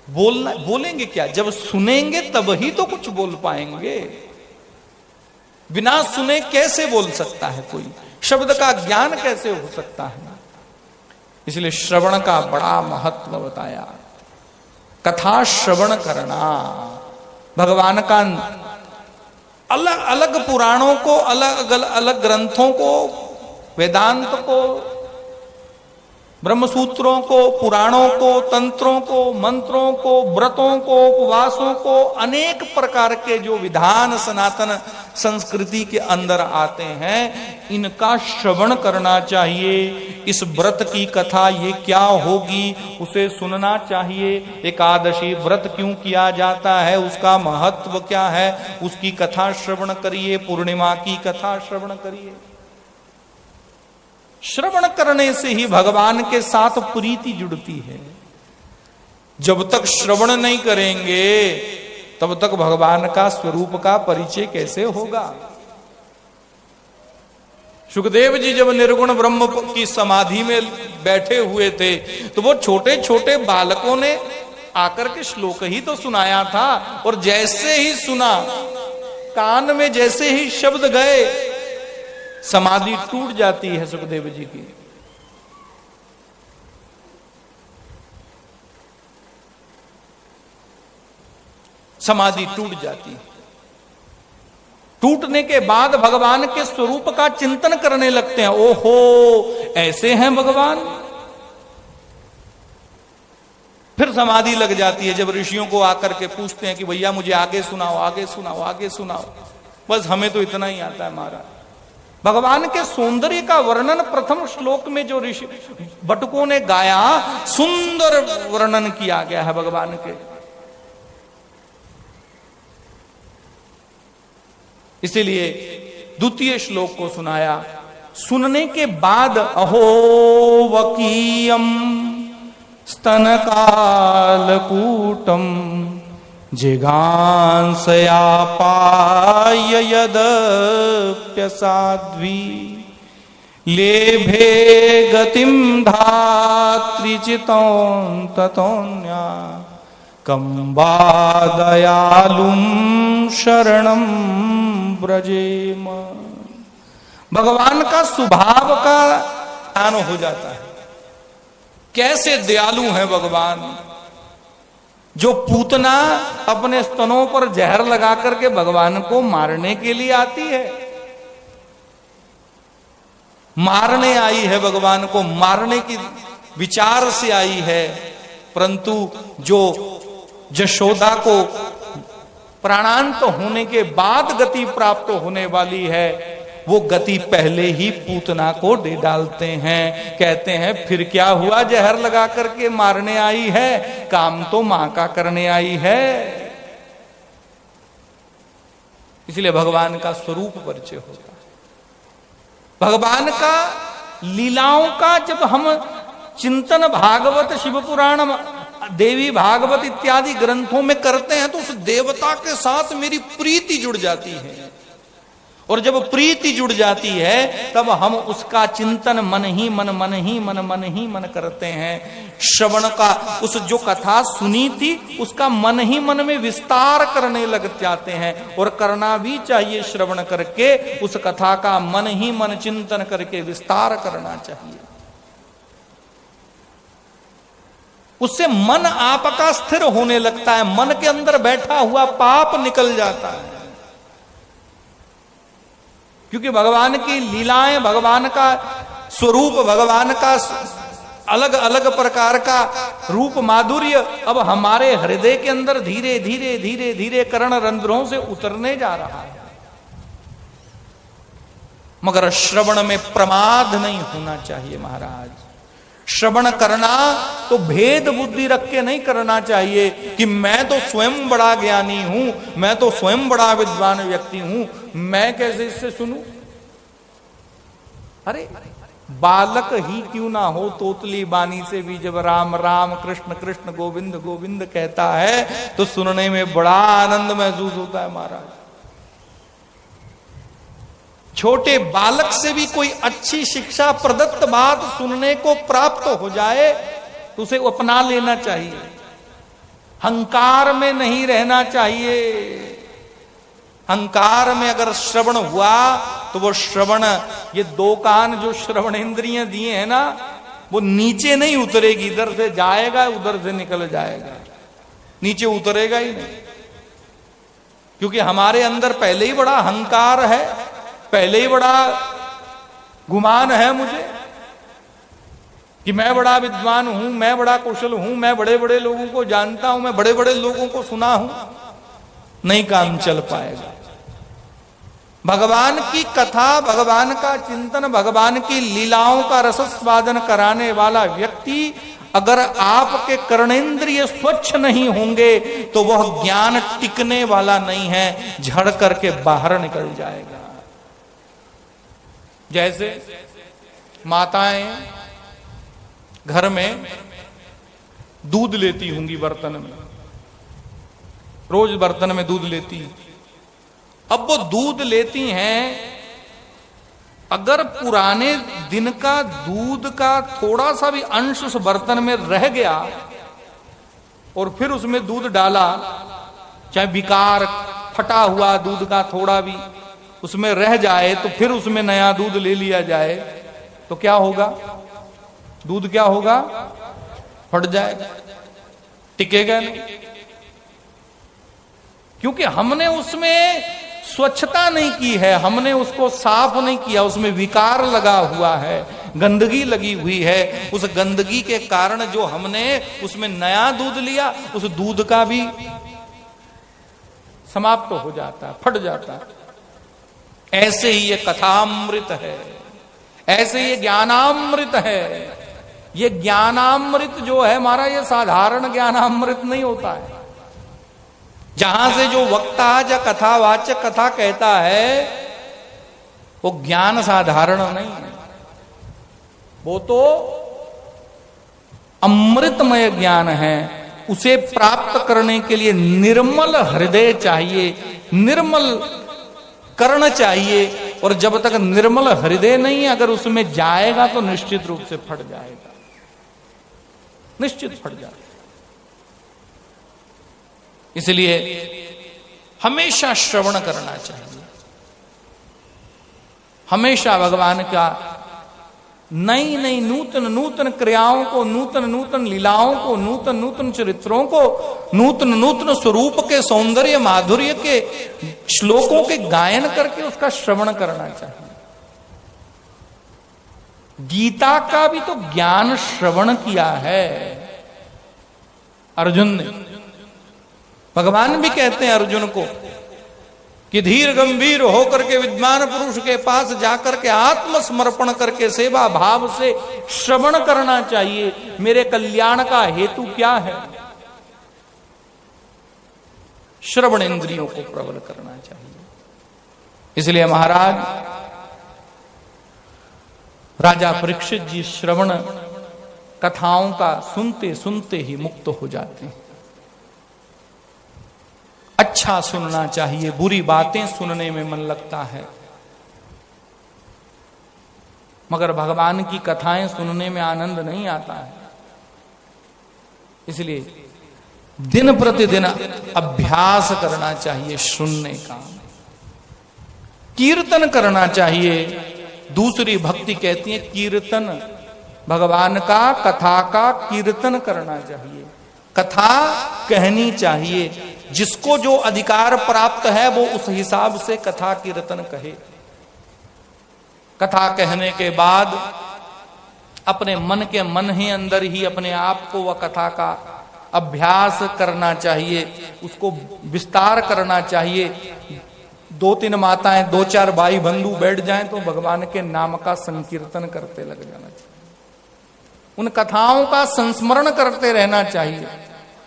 बोलेंगे क्या, जब सुनेंगे तब ही तो कुछ बोल पाएंगे। बिना सुने कैसे बोल सकता है कोई, शब्द का ज्ञान कैसे हो सकता है। इसलिए श्रवण का बड़ा महत्व बताया। कथा श्रवण करना, भगवान का अलग अलग पुराणों को, अलग अलग ग्रंथों को, वेदांत को, ब्रह्मसूत्रों को, पुराणों को, तंत्रों को, मंत्रों को, व्रतों को, उपवासों को, अनेक प्रकार के जो विधान सनातन संस्कृति के अंदर आते हैं, इनका श्रवण करना चाहिए। इस व्रत की कथा ये क्या होगी उसे सुनना चाहिए। एकादशी व्रत क्यों किया जाता है, उसका महत्व क्या है, उसकी कथा श्रवण करिए। पूर्णिमा की कथा श्रवण करिए। श्रवण करने से ही भगवान के साथ प्रीति जुड़ती है। जब तक श्रवण नहीं करेंगे तब तक भगवान का स्वरूप का परिचय कैसे होगा। सुखदेव जी जब निर्गुण ब्रह्म की समाधि में बैठे हुए थे तो वो छोटे छोटे बालकों ने आकर के श्लोक ही तो सुनाया था, और जैसे ही सुना, कान में जैसे ही शब्द गए, समाधि टूट जाती है सुखदेव जी की। समाधि टूट जाती है। टूटने के बाद भगवान के स्वरूप का चिंतन करने लगते हैं। ओहो, ऐसे हैं भगवान। फिर समाधि लग जाती है। जब ऋषियों को आकर के पूछते हैं कि भैया मुझे आगे सुनाओ, आगे सुनाओ, आगे सुनाओ, बस हमें तो इतना ही आता है महाराज। भगवान के सौंदर्य का वर्णन प्रथम श्लोक में जो ऋषि बटुकों ने गाया, सुंदर वर्णन किया गया है भगवान के। इसीलिए द्वितीय श्लोक को सुनाया। सुनने के बाद अहो वकीयम स्तनकालकूटम जिगांसया पाय यदप्यसाध्वी लेभे गतिम धात्रिचितौं ततोन्या कंबादयालुम शरणम ब्रजेम। भगवान का स्वभाव का ज्ञान हो जाता है। कैसे दयालु हैं भगवान। जो पूतना अपने स्तनों पर जहर लगा करके भगवान को मारने के लिए आती है, मारने आई है, भगवान को मारने की विचार से आई है, परंतु जो यशोदा को प्राणांत होने के बाद गति प्राप्त होने वाली है, वो गति पहले ही पूतना को दे डालते हैं। कहते हैं फिर क्या हुआ, जहर लगा करके मारने आई है, काम तो मां का करने आई है। इसलिए भगवान का स्वरूप परिचय होता है। भगवान का लीलाओं का जब हम चिंतन भागवत, शिव पुराण, देवी भागवत इत्यादि ग्रंथों में करते हैं तो उस देवता के साथ मेरी प्रीति जुड़ जाती है, और जब प्रीति जुड़ जाती है तब हम उसका चिंतन मन ही मन करते हैं। श्रवण का, उस जो कथा सुनी थी उसका मन ही मन में विस्तार करने लग जाते हैं, और करना भी चाहिए। श्रवण करके उस कथा का मन ही मन चिंतन करके विस्तार करना चाहिए। उससे मन आपका स्थिर होने लगता है, मन के अंदर बैठा हुआ पाप निकल जाता है। क्योंकि भगवान की लीलाएं, भगवान का स्वरूप, भगवान का अलग अलग प्रकार का रूप माधुर्य अब हमारे हृदय के अंदर धीरे धीरे धीरे धीरे कर्ण रंध्रों से उतरने जा रहा है। मगर श्रवण में प्रमाद नहीं होना चाहिए महाराज। श्रवण करना तो भेद बुद्धि रख के नहीं करना चाहिए कि मैं तो स्वयं बड़ा ज्ञानी हूं, मैं तो स्वयं बड़ा विद्वान व्यक्ति हूं, मैं कैसे इससे सुनूं। अरे बालक ही क्यों ना हो, तोतली बानी से भी जब राम राम कृष्ण कृष्ण गोविंद गोविंद कहता है तो सुनने में बड़ा आनंद महसूस होता है महाराज। छोटे बालक से भी कोई अच्छी शिक्षा प्रदत्त बात सुनने को प्राप्त हो जाए तो उसे अपना लेना चाहिए। हंकार में नहीं रहना चाहिए। हंकार में अगर श्रवण हुआ तो वो श्रवण, ये दो कान जो श्रवण इंद्रियां दिए हैं ना, वो नीचे नहीं उतरेगी, इधर से जाएगा उधर से निकल जाएगा, नीचे उतरेगा ही नहीं। क्योंकि हमारे अंदर पहले ही बड़ा अहंकार है, पहले ही बड़ा गुमान है मुझे कि मैं बड़ा विद्वान हूं, मैं बड़ा कुशल हूं, मैं बड़े बड़े लोगों को जानता हूं, मैं बड़े बड़े लोगों को सुना हूं। नहीं काम चल पाएगा। भगवान की कथा, भगवान का चिंतन, भगवान की लीलाओं का रसस्वादन कराने वाला व्यक्ति अगर आपके कर्णेंद्रिय स्वच्छ नहीं होंगे तो वह ज्ञान टिकने वाला नहीं है, झड़ करके बाहर निकल जाएगा। जैसे माताएं घर में दूध लेती होंगी, बर्तन में रोज बर्तन में दूध लेती। अब वो दूध लेती हैं, अगर पुराने दिन का दूध का थोड़ा सा भी अंश उस बर्तन में रह गया और फिर उसमें दूध डाला, चाहे विकार फटा हुआ दूध का थोड़ा भी उसमें रह जाए, तो फिर उसमें नया दूध ले लिया जाए तो क्या होगा? दूध क्या होगा? फट जाएगा, टिकेगा नहीं। क्योंकि हमने उसमें स्वच्छता नहीं की है, हमने उसको साफ नहीं किया, उसमें विकार लगा हुआ है, गंदगी लगी हुई है। उस गंदगी के कारण जो हमने उसमें नया दूध लिया, उस दूध का भी समाप्त हो जाता है, फट जाता है। ऐसे ही ये कथामृत है, ऐसे ये ज्ञानामृत है। ये ज्ञानामृत जो है हमारा, ये साधारण ज्ञानामृत नहीं होता है। जहां से जो वक्ता या कथावाचक कथा कहता है वो ज्ञान साधारण नहीं है, वो तो अमृतमय ज्ञान है। उसे प्राप्त करने के लिए निर्मल हृदय चाहिए, निर्मल कर्ण चाहिए। और जब तक निर्मल हृदय नहीं, अगर उसमें जाएगा तो निश्चित रूप से फट जाएगा, निश्चित फट जाएगा। इसलिए हमेशा श्रवण करना चाहिए, हमेशा भगवान का नई नई नूतन नूतन क्रियाओं को, नूतन नूतन लीलाओं को, नूतन नूतन चरित्रों को, नूतन नूतन स्वरूप के सौंदर्य माधुर्य के श्लोकों के गायन करके उसका श्रवण करना चाहिए। गीता का भी तो ज्ञान श्रवण किया है अर्जुन ने। भगवान भी कहते हैं अर्जुन को कि धीर गंभीर होकर के विद्वान पुरुष के पास जाकर के आत्मसमर्पण करके सेवा भाव से श्रवण करना चाहिए। मेरे कल्याण का हेतु क्या है? श्रवण इंद्रियों को प्रबल करना चाहिए। इसलिए महाराज राजा परीक्षित जी श्रवण कथाओं का सुनते सुनते ही मुक्त हो जाते हैं। अच्छा सुनना चाहिए, बुरी बातें सुनने में मन लगता है, मगर भगवान की कथाएं सुनने में आनंद नहीं आता है। इसलिए दिन प्रतिदिन अभ्यास करना चाहिए सुनने का, कीर्तन करना चाहिए। दूसरी भक्ति कहती है कीर्तन, भगवान का कथा का कीर्तन करना चाहिए, कथा कहनी चाहिए। जिसको जो अधिकार प्राप्त है वो उस हिसाब से कथा कीर्तन कहे। कथा कहने के बाद अपने मन के मन ही अंदर ही अपने आप को वह कथा का अभ्यास करना चाहिए, उसको विस्तार करना चाहिए। 2-3 माताएं 2-4 भाई बंधु बैठ जाएं तो भगवान के नाम का संकीर्तन करते लग जाना चाहिए, उन कथाओं का संस्मरण करते रहना चाहिए।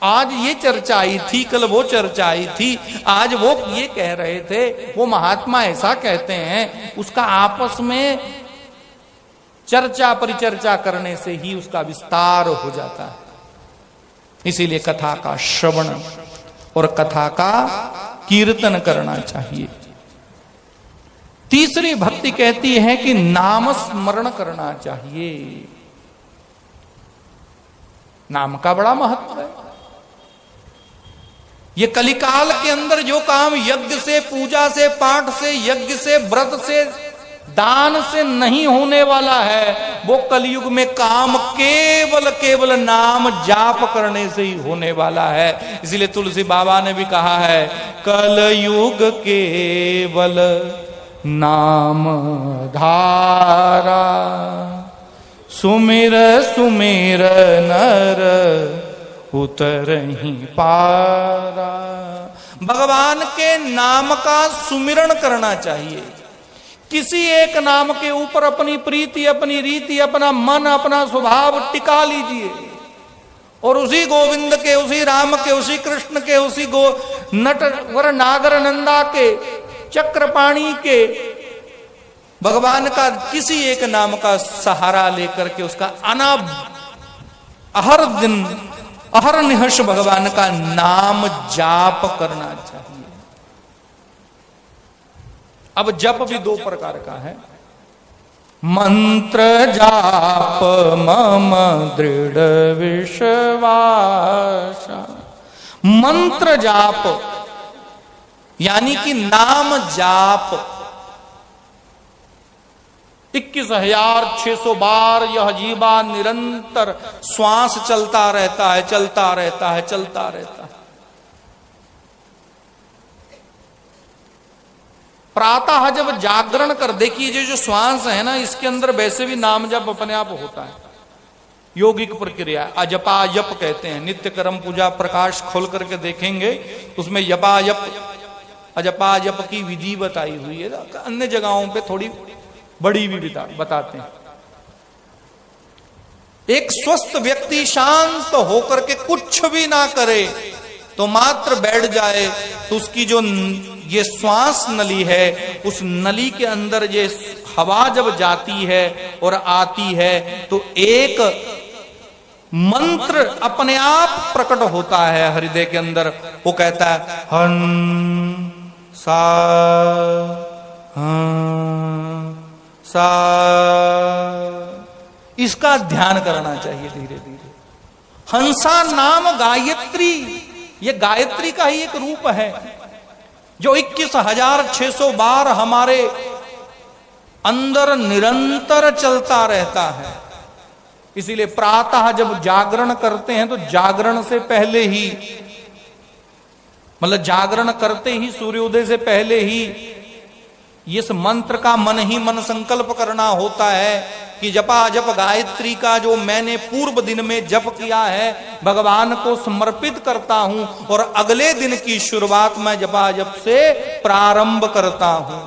आज ये चर्चा आई थी, कल वो चर्चा आई थी, आज वो ये कह रहे थे, वो महात्मा ऐसा कहते हैं, उसका आपस में चर्चा परिचर्चा करने से ही उसका विस्तार हो जाता है। इसीलिए कथा का श्रवण और कथा का कीर्तन करना चाहिए। तीसरी भक्ति कहती है कि नाम स्मरण करना चाहिए। नाम का बड़ा महत्व है। ये कलिकाल के अंदर जो काम यज्ञ से, पूजा से, पाठ से, यज्ञ से, व्रत से, दान से नहीं होने वाला है, वो कलयुग में काम केवल नाम जाप करने से ही होने वाला है। इसलिए तुलसी बाबा ने भी कहा है, कलयुग केवल नाम धारा, सुमिर सुमिर नर उतरहि पारा। भगवान के नाम का सुमिरण करना चाहिए। किसी एक नाम के ऊपर अपनी प्रीति, अपनी रीति, अपना मन, अपना स्वभाव टिका लीजिए और उसी गोविंद के, उसी राम के, उसी कृष्ण के, उसी गो नटवर नागर नंदा के, चक्रपाणी के, भगवान का किसी एक नाम का सहारा लेकर के उसका हर दिन अहरनिहर्ष भगवान का नाम जाप करना चाहिए। अब जप भी 2 प्रकार का है। मंत्र जाप मम दृढ़ विश्वास। मंत्र जाप यानी कि नाम जाप 21,600 बार यह जीवा निरंतर श्वास चलता रहता है, चलता रहता है, चलता रहता है। प्रातः जब जागरण कर, देखिए जो श्वास है ना, इसके अंदर वैसे भी नाम जप अपने आप होता है, योगिक प्रक्रिया, अजपा यप कहते हैं। नित्य कर्म पूजा प्रकाश खोल करके देखेंगे, उसमें यपा यप, अजपा यप की विधि बताई हुई है। अन्य जगहों पे थोड़ी बड़ी भी बताते हैं। एक स्वस्थ व्यक्ति शांत होकर के कुछ भी ना करे तो मात्र बैठ जाए तो उसकी जो ये श्वास नली है, उस नली के अंदर ये हवा जब जाती है और आती है तो एक मंत्र अपने आप प्रकट होता है हृदय के अंदर। वो कहता है हन सा सा। इसका ध्यान करना चाहिए धीरे धीरे। हंसा नाम गायत्री, ये गायत्री का ही एक रूप है जो 21,600 बार हमारे अंदर निरंतर चलता रहता है। इसीलिए प्रातः जब जागरण करते हैं तो जागरण से पहले ही, मतलब जागरण करते ही, सूर्योदय से पहले ही इस मंत्र का मन ही मन संकल्प करना होता है कि जपा जप गायत्री का जो मैंने पूर्व दिन में जप किया है भगवान को समर्पित करता हूं और अगले दिन की शुरुआत मैं जपा जप से प्रारंभ करता हूं।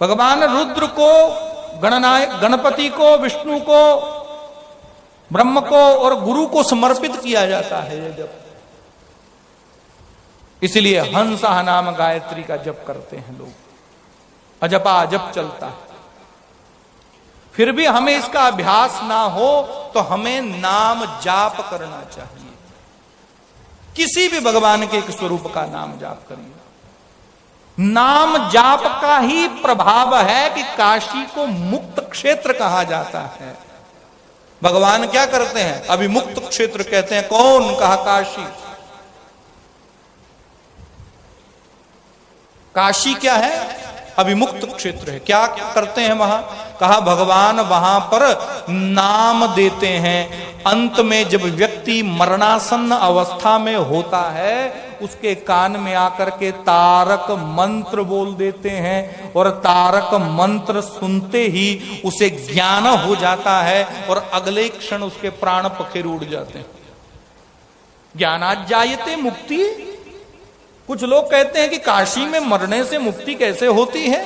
भगवान रुद्र को, गणनायक गणपति को, विष्णु को, ब्रह्म को और गुरु को समर्पित किया जाता है ये जप। इसलिए हंसा नाम गायत्री का जप करते हैं लोग, अजपा जप चलता है। फिर भी हमें इसका अभ्यास ना हो तो हमें नाम जाप करना चाहिए। किसी भी भगवान के एक स्वरूप का नाम जाप करिए। नाम जाप का ही प्रभाव है कि काशी को मुक्त क्षेत्र कहा जाता है। भगवान क्या करते हैं? अभी मुक्त क्षेत्र कहते हैं। कौन? कहा काशी। काशी क्या है? अभिमुक्त क्षेत्र है। क्या करते हैं वहां? कहा भगवान वहां पर नाम देते हैं। अंत में जब व्यक्ति मरणासन्न अवस्था में होता है उसके कान में आकर के तारक मंत्र बोल देते हैं और तारक मंत्र सुनते ही उसे ज्ञान हो जाता है और अगले क्षण उसके प्राण पखेर उड़ जाते हैं। ज्ञानाज्जायते मुक्ति। कुछ लोग कहते हैं कि काशी में मरने से मुक्ति कैसे होती है?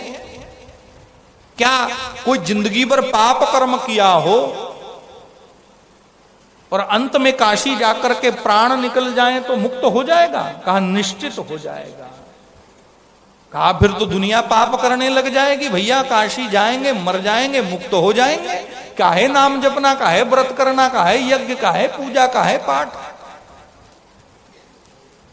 क्या कोई जिंदगी भर पाप कर्म किया हो और अंत में काशी जाकर के प्राण निकल जाएं तो मुक्त हो जाएगा? कहा निश्चित हो जाएगा। कहा फिर तो दुनिया पाप करने लग जाएगी। भैया काशी जाएंगे, मर जाएंगे, मुक्त हो जाएंगे। काहे नाम जपना, काहे व्रत करना, काहे यज्ञ, काहे पूजा, काहे पाठ?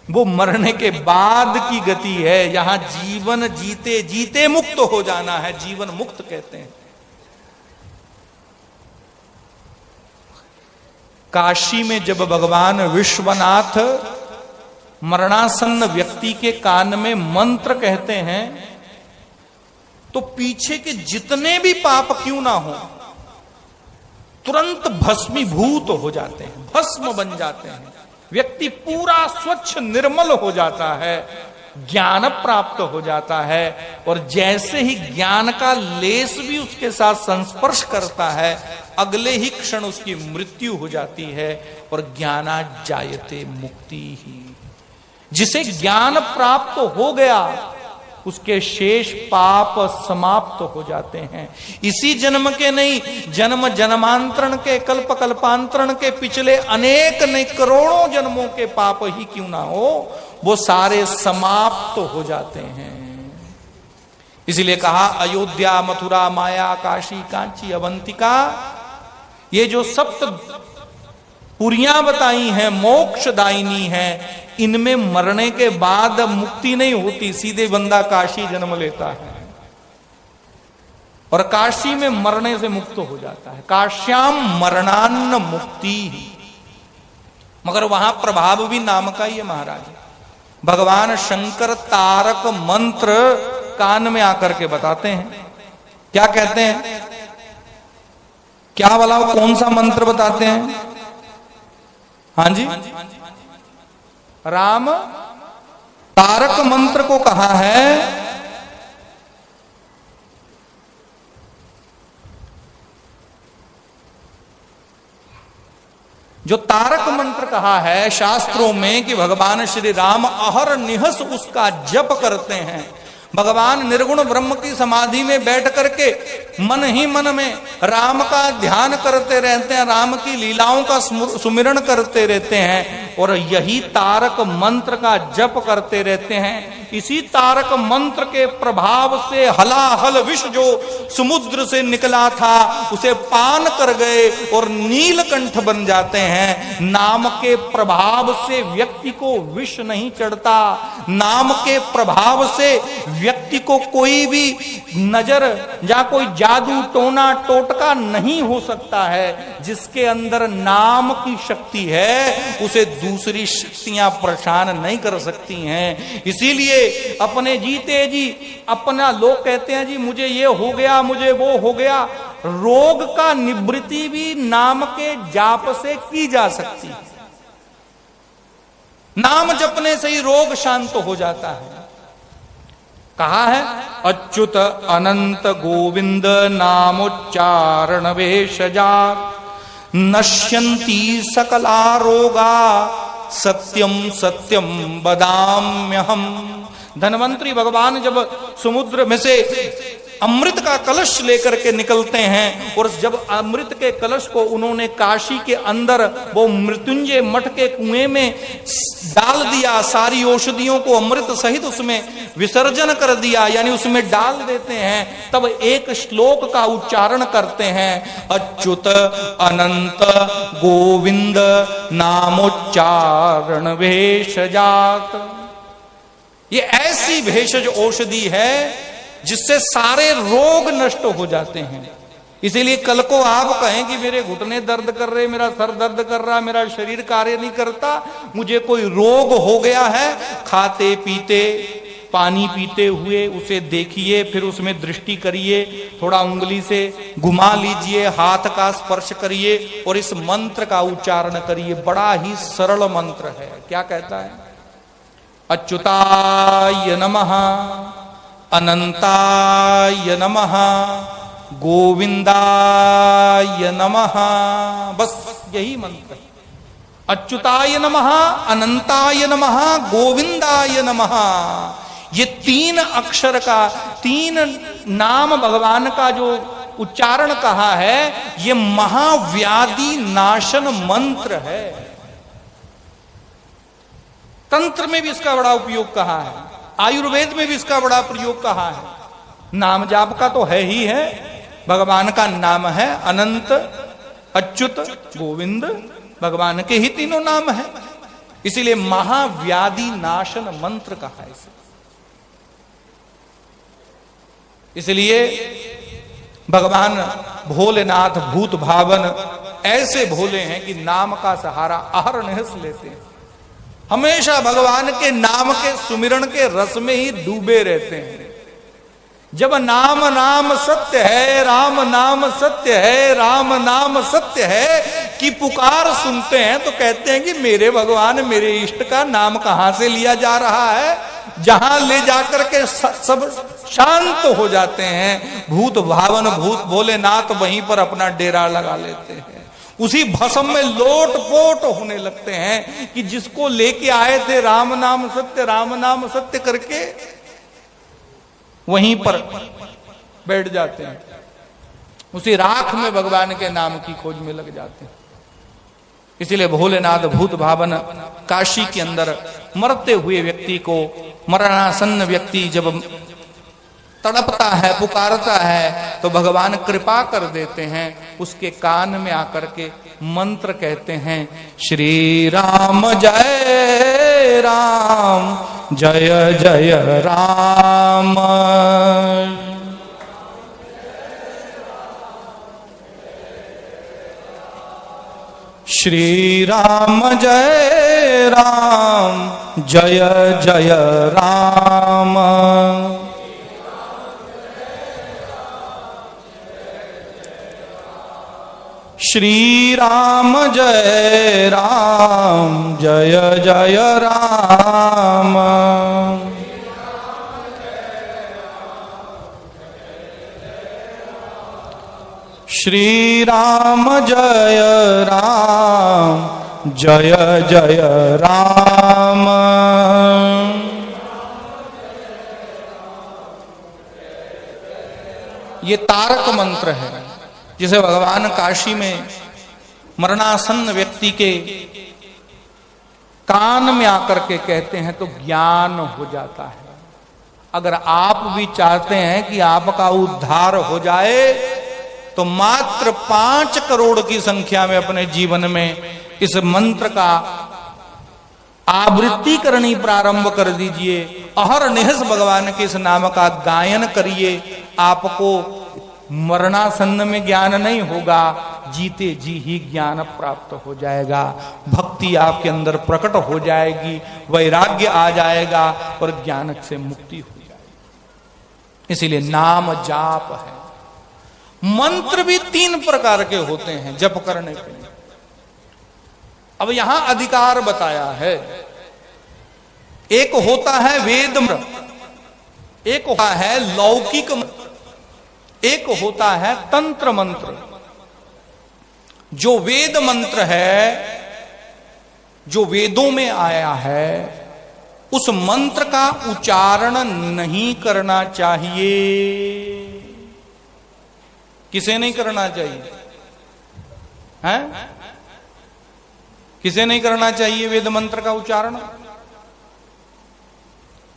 वो मरने के बाद की गति है। यहां जीवन जीते जीते मुक्त हो जाना है, जीवन मुक्त कहते हैं। काशी में जब भगवान विश्वनाथ मरणासन्न व्यक्ति के कान में मंत्र कहते हैं तो पीछे के जितने भी पाप क्यों ना हो तुरंत भस्मीभूत हो जाते हैं, भस्म बन जाते हैं। व्यक्ति पूरा स्वच्छ निर्मल हो जाता है, ज्ञान प्राप्त हो जाता है और जैसे ही ज्ञान का लेस भी उसके साथ संस्पर्श करता है अगले ही क्षण उसकी मृत्यु हो जाती है और ज्ञानाज्जायते मुक्ति ही। जिसे ज्ञान प्राप्त हो गया उसके शेष पाप समाप्त हो जाते हैं। इसी जन्म के नहीं, जन्म जन्मांतरण के, कल्प कल्पांतरण के, पिछले अनेक नहीं करोड़ों जन्मों के पाप ही क्यों ना हो वो सारे समाप्त हो जाते हैं। इसलिए कहा अयोध्या, मथुरा, माया, काशी, कांची, अवंतिका, ये जो सप्त पुरियां बताई हैं मोक्षदायिनी हैं, इनमें मरने के बाद मुक्ति नहीं होती, सीधे बंदा काशी जन्म लेता है और काशी में मरने से मुक्त हो जाता है। काश्याम मरणान्न मुक्ति। मगर वहां प्रभाव भी नाम का ही है महाराज। भगवान शंकर तारक मंत्र कान में आकर के बताते हैं। क्या कहते हैं? क्या वाला, कौन सा मंत्र बताते हैं? हाँ जी, राम तारक मंत्र को कहा है जो तारक मंत्र कहा है शास्त्रों में कि भगवान श्री राम अहर निहस उसका जप करते हैं। भगवान निर्गुण ब्रह्म की समाधि में बैठ करके मन ही मन में राम का ध्यान करते रहते हैं, राम की लीलाओं का सुमिरण करते रहते हैं और यही तारक मंत्र का जप करते रहते हैं। इसी तारक मंत्र के प्रभाव से हलाहल विष जो समुद्र से निकला था उसे पान कर गए और नीलकंठ बन जाते हैं। नाम के प्रभाव से व्यक्ति को विष नहीं चढ़ता, नाम के प्रभाव से व्यक्ति को कोई भी नजर या कोई जादू टोना टोटका नहीं हो सकता है। जिसके अंदर नाम की शक्ति है उसे दूसरी शक्तियां परेशान नहीं कर सकती हैं। इसीलिए अपने जीते जी अपना, लोग कहते हैं जी मुझे ये हो गया, मुझे वो हो गया। रोग का निवृत्ति भी नाम के जाप से की जा सकती है। नाम जपने से ही रोग शांत हो जाता है। कहा है अच्युत अनंत गोविंद नामोच्चारण वेशजा नश्यन्ति सकला रोगा सत्यम सत्यम बदाम्यहम। धन्वंतरी भगवान जब समुद्र में से अमृत का कलश लेकर के निकलते हैं। और जब अमृत के कलश को उन्होंने काशी के अंदर वो मृत्युंजय मठ के कुएं में डाल दिया, सारी औषधियों को अमृत सहित उसमें विसर्जन कर दिया, यानी उसमें डाल देते हैं, तब एक श्लोक का उच्चारण करते हैं, अच्युत अनंत गोविंद नामोच्चारण भेषजात। ये ऐसी भेषज औषधि है जिससे सारे रोग नष्ट हो जाते हैं। इसीलिए कल को आप कहें कि मेरे घुटने दर्द कर रहे, मेरा सर दर्द कर रहा, मेरा शरीर कार्य नहीं करता, मुझे कोई रोग हो गया है, खाते पीते पानी पीते हुए उसे देखिए, फिर उसमें दृष्टि करिए, थोड़ा उंगली से घुमा लीजिए, हाथ का स्पर्श करिए और इस मंत्र का उच्चारण करिए। बड़ा ही सरल मंत्र है। क्या कहता है? अच्युताय नमः, अनंताय नमः, गोविंदाय नमः। बस यही मंत्र है। अच्युताय नमः, अनंताय नमः, गोविंदाय नमः। ये 3 अक्षर का, 3 नाम भगवान का जो उच्चारण कहा है, ये महाव्याधि नाशन मंत्र है। तंत्र में भी इसका बड़ा उपयोग कहा है, आयुर्वेद में भी इसका बड़ा प्रयोग कहा है। नाम जाप का तो है ही है, भगवान का नाम है अनंत, अच्युत, गोविंद, भगवान के ही तीनों नाम है, इसीलिए महाव्याधि नाशन मंत्र कहा है इसे। इसलिए भगवान भोलेनाथ भूत भावन ऐसे भोले हैं कि नाम का सहारा अहरनिश लेते हैं, हमेशा भगवान के नाम के सुमिरण के रस में ही डूबे रहते हैं। जब नाम नाम सत्य है, राम नाम सत्य है, राम नाम सत्य है कि पुकार सुनते हैं तो कहते हैं कि मेरे भगवान, मेरे इष्ट का नाम कहां से लिया जा रहा है, जहां ले जाकर के सब शांत हो जाते हैं। भूत भावन भूत भोलेनाथ वहीं पर अपना डेरा लगा लेते हैं, उसी भस्म में लोट पोट होने लगते हैं कि जिसको लेके आए थे राम नाम सत्य, राम नाम सत्य करके, वहीं पर बैठ जाते हैं, उसी राख में भगवान के नाम की खोज में लग जाते हैं। इसीलिए भोलेनाथ भूत भावन काशी के अंदर मरते हुए व्यक्ति को, मरणासन्न व्यक्ति जब तड़पता है, पुकारता है, तो भगवान कृपा कर देते हैं, उसके कान में आकर के मंत्र कहते हैं, श्री राम जय राम, जय जय राम, श्री राम जय राम, जय जय राम, श्री राम जय राम, जय जय राम, श्री राम जय राम, जय जय राम। ये तारक मंत्र है जिसे भगवान काशी में मरणासन्न व्यक्ति के कान में आकर के कहते हैं तो ज्ञान हो जाता है। अगर आप भी चाहते हैं कि आपका उद्धार हो जाए तो मात्र 5 करोड़ की संख्या में अपने जीवन में इस मंत्र का आवृत्ति करनी प्रारंभ कर दीजिए। अहरनिश भगवान के इस नाम का गायन करिए। आपको मरणासन्न में ज्ञान नहीं होगा, जीते जी ही ज्ञान प्राप्त हो जाएगा, भक्ति आपके अंदर प्रकट हो जाएगी, वैराग्य आ जाएगा और ज्ञान से मुक्ति हो जाएगी। इसीलिए नाम जाप है। मंत्र भी 3 प्रकार के होते हैं जप करने के लिए। अब यहां अधिकार बताया है। एक होता है वेद मंत्र, एक होता है लौकिक मंत्र, एक होता है तंत्र मंत्र। जो वेद मंत्र है, जो वेदों में आया है, उस मंत्र का उच्चारण नहीं करना चाहिए। किसे नहीं करना चाहिए? हैं? किसे नहीं करना चाहिए वेद मंत्र का उच्चारण?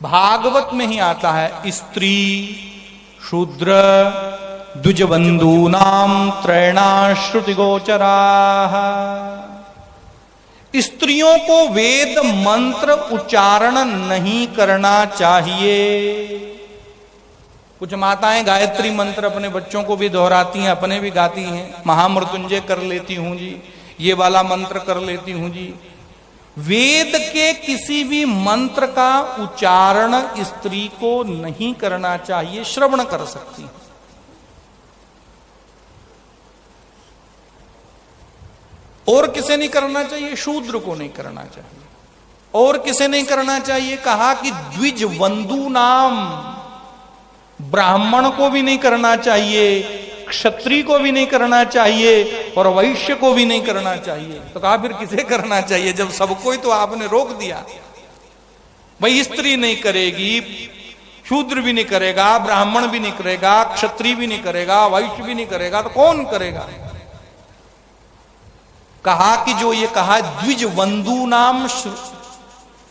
भागवत में ही आता है, स्त्री शूद्र द्विजबंधूनाम त्रैणाश्रुति गोचरा। स्त्रियों को वेद मंत्र उच्चारण नहीं करना चाहिए। कुछ माताएं गायत्री मंत्र अपने बच्चों को भी दोहराती हैं, अपने भी गाती हैं। महामृत्युंजय कर लेती हूं जी, ये वाला मंत्र कर लेती हूं जी। वेद के किसी भी मंत्र का उच्चारण स्त्री को नहीं करना चाहिए, श्रवण कर सकती है। और किसे नहीं करना चाहिए? शूद्र को नहीं करना चाहिए। और किसे नहीं करना चाहिए? कहा कि द्विज बंधु नाम, ब्राह्मण को भी नहीं करना चाहिए, क्षत्रिय को भी नहीं करना चाहिए, और वैश्य को भी नहीं करना चाहिए। तो कहा फिर किसे करना चाहिए जब सबको ही तो आपने रोक दिया? भाई स्त्री नहीं करेगी, शूद्र भी नहीं करेगा, ब्राह्मण भी नहीं करेगा, क्षत्रिय भी नहीं करेगा, वैश्य भी नहीं करेगा, तो कौन करेगा? कहा कि जो ये कहा द्विज बंधु नाम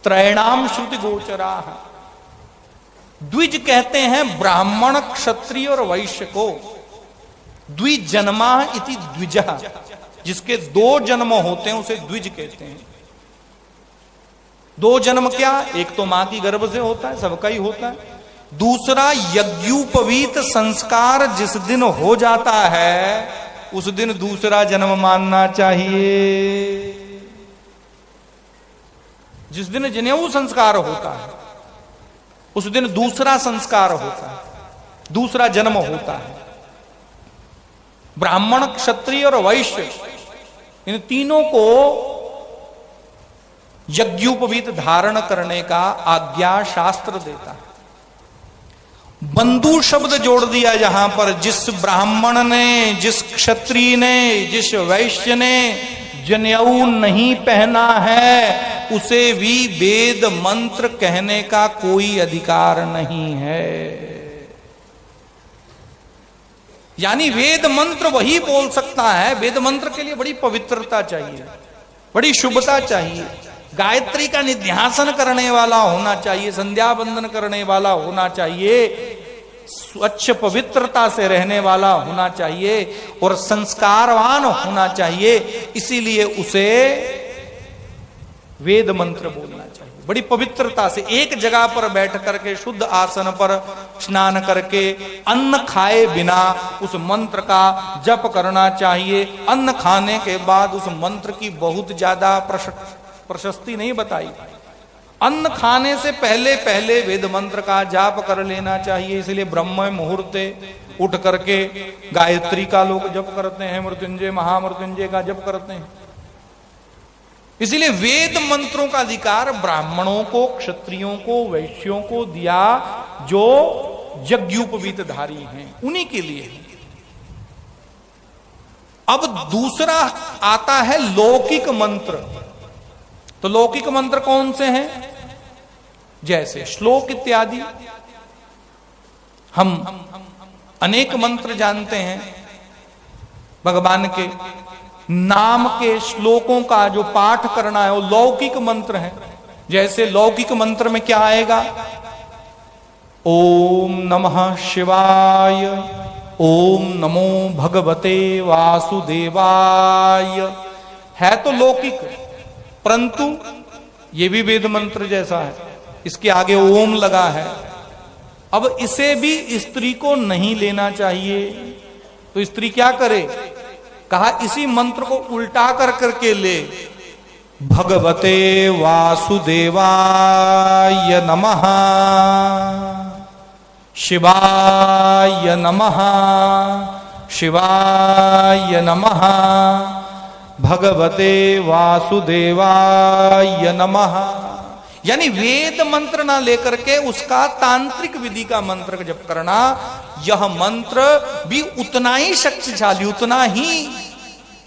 त्रैणाम श्रुति गोचरा। द्विज कहते हैं ब्राह्मण, क्षत्रिय और वैश्य को। द्विजन्मा इति द्विजः, जिसके दो जन्म होते हैं उसे द्विज कहते हैं। दो जन्म क्या? एक तो मां की गर्भ से होता है, सबका ही होता है। दूसरा यज्ञोपवीत संस्कार जिस दिन हो जाता है उस दिन दूसरा जन्म मानना चाहिए। जिस दिन जनेऊ संस्कार होता है उस दिन दूसरा संस्कार होता है, दूसरा जन्म होता है। ब्राह्मण, क्षत्रिय और वैश्य, इन तीनों को यज्ञोपवीत धारण करने का आज्ञा शास्त्र देता है। बंधु शब्द जोड़ दिया जहां पर, जिस ब्राह्मण ने, जिस क्षत्रिय ने, जिस वैश्य ने जनेऊ नहीं पहना है उसे भी वेद मंत्र कहने का कोई अधिकार नहीं है। यानी वेद मंत्र वही बोल सकता है। वेद मंत्र के लिए बड़ी पवित्रता चाहिए, बड़ी शुभता चाहिए। गायत्री का निध्यासन करने वाला होना चाहिए, संध्या बंदन करने वाला होना चाहिए, स्वच्छ पवित्रता से रहने वाला होना चाहिए और संस्कारवान होना चाहिए। इसीलिए उसे वेद मंत्र बोलना चाहिए बड़ी पवित्रता से। एक जगह पर बैठ करके शुद्ध आसन पर स्नान करके अन्न खाए बिना उस मंत्र का जप करना चाहिए। अन्न खाने के बाद उस मंत्र की बहुत ज्यादा प्रशस्ति नहीं बताई। अन्न खाने से पहले पहले वेद मंत्र का जाप कर लेना चाहिए। इसलिए ब्रह्म मुहूर्ते उठ करके गायत्री का लोग जप करते हैं, मृत्युंजय महामृत्युंजय का जप करते हैं। इसलिए वेद मंत्रों का अधिकार ब्राह्मणों को, क्षत्रियों को, वैश्यों को दिया जो यज्ञोपवीत धारी हैं, उन्हीं के लिए। अब दूसरा आता है लौकिक मंत्र। तो लौकिक मंत्र कौन से हैं? जैसे श्लोक इत्यादि। हम अनेक मंत्र जानते हैं भगवान के नाम के श्लोकों का जो पाठ करना है वो लौकिक मंत्र है। जैसे लौकिक मंत्र में क्या आएगा? ओम नमः शिवाय, ओम नमो भगवते वासुदेवाय। है तो लौकिक, परंतु ये भी वेद मंत्र जैसा है। इसके आगे ओम लगा है। अब इसे भी स्त्री को नहीं लेना चाहिए। तो स्त्री क्या करे? कहा इसी मंत्र को उल्टा कर करके ले। भगवते वासुदेवाय नमः, शिवाय नमः, शिवाय नमः, भगवते वासुदेवाय नमः। यानी वेद मंत्र ना लेकर के उसका तांत्रिक विधि का मंत्र जप करना, यह मंत्र भी उतना ही शक्तिशाली, उतना ही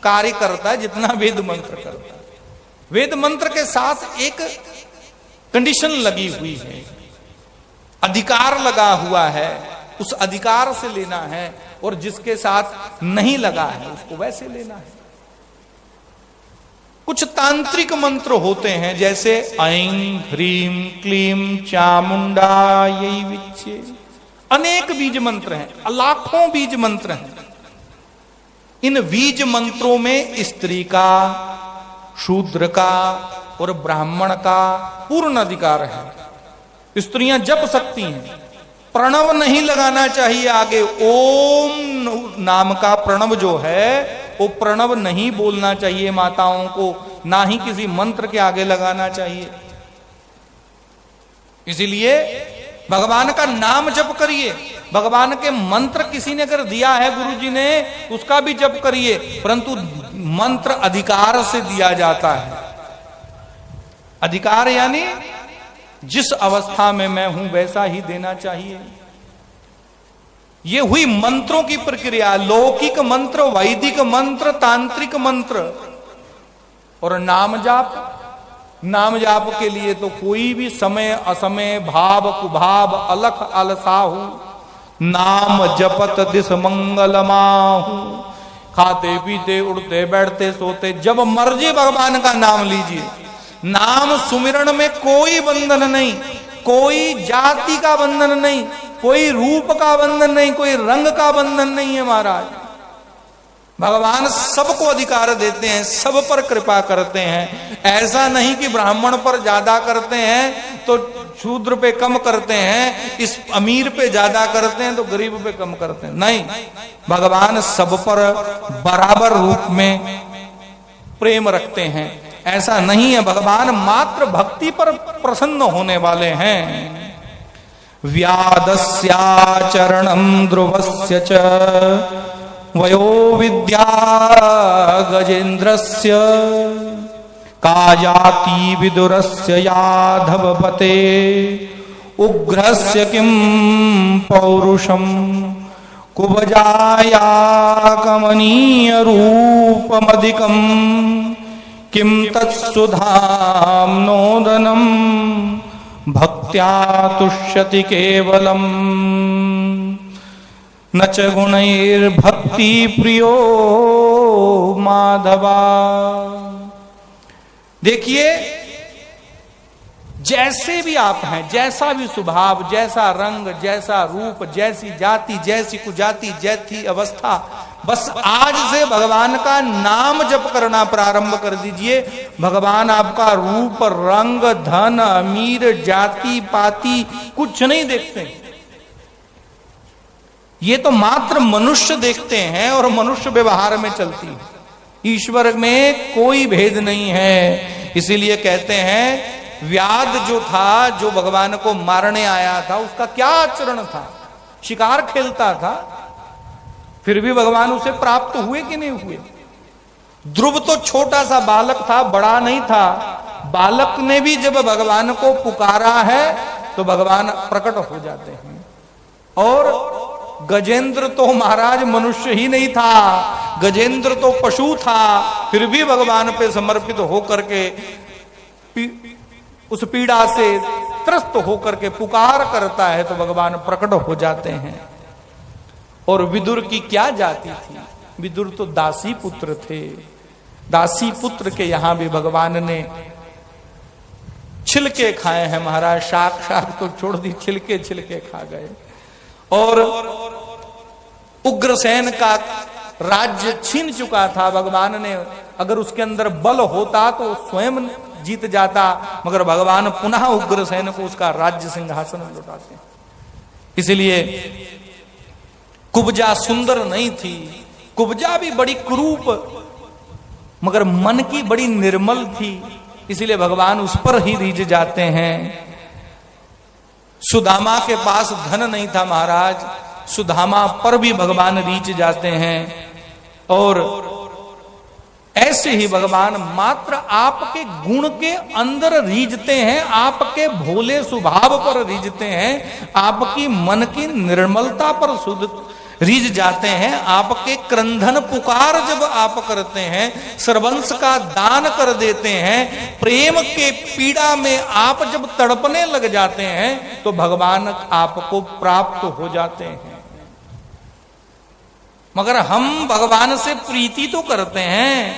कार्य करता है जितना वेद मंत्र करता है। वेद मंत्र के साथ एक कंडीशन लगी हुई है, अधिकार लगा हुआ है, उस अधिकार से लेना है। और जिसके साथ नहीं लगा है उसको वैसे लेना है। कुछ तांत्रिक मंत्र होते हैं जैसे ऐं ह्रीं क्लीं चामुंडा यही विच्चे, अनेक बीज मंत्र हैं, लाखों बीज मंत्र हैं। इन बीज मंत्रों में स्त्री का, शूद्र का और ब्राह्मण का पूर्ण अधिकार है। स्त्रियां जप सकती हैं, प्रणव नहीं लगाना चाहिए आगे। ओम नाम का प्रणव जो है वो प्रणव नहीं बोलना चाहिए माताओं को, ना ही किसी मंत्र के आगे लगाना चाहिए। इसीलिए भगवान का नाम जप करिए। भगवान के मंत्र किसी ने अगर दिया है गुरु जी ने, उसका भी जप करिए, परंतु मंत्र अधिकार से दिया जाता है। अधिकार यानी जिस अवस्था में मैं हूं वैसा ही देना चाहिए। ये हुई मंत्रों की प्रक्रिया, लौकिक मंत्र, वैदिक मंत्र, तांत्रिक मंत्र। और नाम जाप, नाम जाप के लिए तो कोई भी समय असमय भाव कुभाव अलख अलसाहु, नाम जपत दिस मंगल माहू। खाते पीते उड़ते बैठते सोते जब मर्जी भगवान का नाम लीजिए। नाम सुमिरण में कोई बंधन नहीं, कोई जाति का बंधन नहीं, कोई रूप का बंधन नहीं, कोई रंग का बंधन नहीं है महाराज। भगवान सबको अधिकार देते हैं, सब पर कृपा करते हैं। ऐसा नहीं कि ब्राह्मण पर ज्यादा करते हैं तो शूद्र पे कम करते हैं, इस अमीर पे ज्यादा करते हैं तो गरीब पे कम करते हैं। नहीं, भगवान सब पर बराबर रूप में प्रेम रखते हैं। ऐसा नहीं है, भगवान मात्र भक्ति पर प्रसन्न होने वाले हैं। व्यादस्याचरणं ध्रुवस्य च वयो विद्या गजेन्द्रस्य कायाति विदुरस्य याधवपते उग्रस्य किं पौरुषम कुबजाया कमनीय रूपमधिकम किं तत्सुधाम नोदनम भक्त्या तुष्यति केवलम न च गुणैर्भक्ति प्रियो माधवा। देखिए, जैसे भी आप हैं, जैसा भी स्वभाव, जैसा रंग, जैसा रूप, जैसी जाति, जैसी कुजाति, जैसी अवस्था, बस आज से भगवान का नाम जप करना प्रारंभ कर दीजिए। भगवान आपका रूप, रंग, धन, अमीर, जाति पाति कुछ नहीं देखते। ये तो मात्र मनुष्य देखते हैं और मनुष्य व्यवहार में चलती है। ईश्वर में कोई भेद नहीं है। इसीलिए कहते हैं व्याध जो था, जो भगवान को मारने आया था, उसका क्या आचरण था? शिकार खेलता था, फिर भी भगवान उसे प्राप्त हुए कि नहीं हुए? ध्रुव तो छोटा सा बालक था, बड़ा नहीं था। बालक ने भी जब भगवान को पुकारा है तो भगवान प्रकट हो जाते हैं। और गजेंद्र तो महाराज मनुष्य ही नहीं था, गजेंद्र तो पशु था, फिर भी भगवान पे समर्पित होकर के उस पीड़ा से त्रस्त होकर के पुकार करता है तो भगवान प्रकट हो जाते हैं। और विदुर की क्या जाति थी? विदुर तो दासी पुत्र थे। दासी पुत्र के यहां भी भगवान ने छिलके खाए हैं महाराज। शाक शाक तो छोड़ दी, छिलके छिलके खा गए। और उग्रसेन का राज्य छीन चुका था भगवान ने। अगर उसके अंदर बल होता तो स्वयं जीत जाता, मगर भगवान पुनः उग्रसेन को उसका राज्य सिंहासन लौटाते। इसलिए कुब्जा सुंदर नहीं थी, कुब्जा भी बड़ी कुरूप, मगर मन की बड़ी निर्मल थी। इसलिए भगवान उस पर ही रीझ जाते हैं। सुदामा के पास धन नहीं था महाराज, सुदामा पर भी भगवान रीझ जाते हैं। और ऐसे ही भगवान मात्र आपके गुण के अंदर रीझते हैं, आपके भोले स्वभाव पर रीझते हैं, आपकी मन की निर्मलता पर शुद्ध रीझ जाते हैं। आपके क्रंधन पुकार जब आप करते हैं, सर्वंश का दान कर देते हैं, प्रेम के पीड़ा में आप जब तड़पने लग जाते हैं तो भगवान आपको प्राप्त हो जाते हैं। मगर हम भगवान से प्रीति तो करते हैं,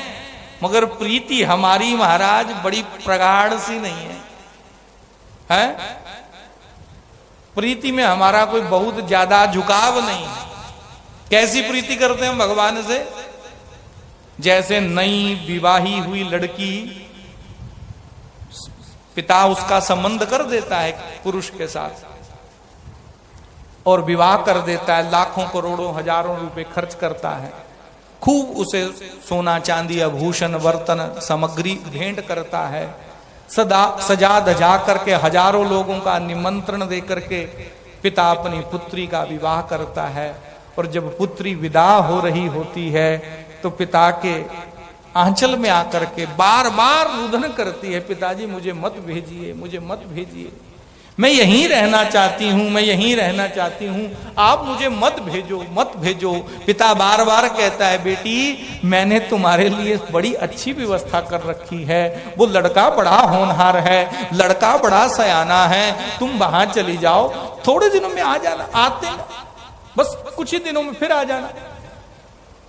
मगर प्रीति हमारी महाराज बड़ी प्रगाढ़ सी नहीं है, प्रीति में हमारा कोई बहुत ज्यादा झुकाव नहीं है। कैसी प्रीति करते हैं भगवान से? जैसे नई विवाही हुई लड़की, पिता उसका संबंध कर देता है पुरुष के साथ और विवाह कर देता है, लाखों करोड़ों हजारों रुपए खर्च करता है, खूब उसे सोना चांदी आभूषण बर्तन सामग्री भेंट करता है, सदा सजा धजा करके हजारों लोगों का निमंत्रण दे करके पिता अपनी पुत्री का विवाह करता है। और जब पुत्री विदा हो रही होती है तो पिता के आंचल में आकर के बार बार रुदन करती है, पिताजी मुझे मत भेजिए, मुझे मत भेजिए, मैं यहीं रहना चाहती हूं, मैं यहीं रहना चाहती हूं, आप मुझे मत भेजो, मत भेजो। पिता बार बार कहता है, बेटी मैंने तुम्हारे लिए बड़ी अच्छी व्यवस्था कर रखी है, वो लड़का बड़ा होनहार है, लड़का बड़ा सयाना है, तुम वहां चली जाओ, थोड़े दिनों में आ जाना, आते बस कुछ ही दिनों में फिर आ जाना।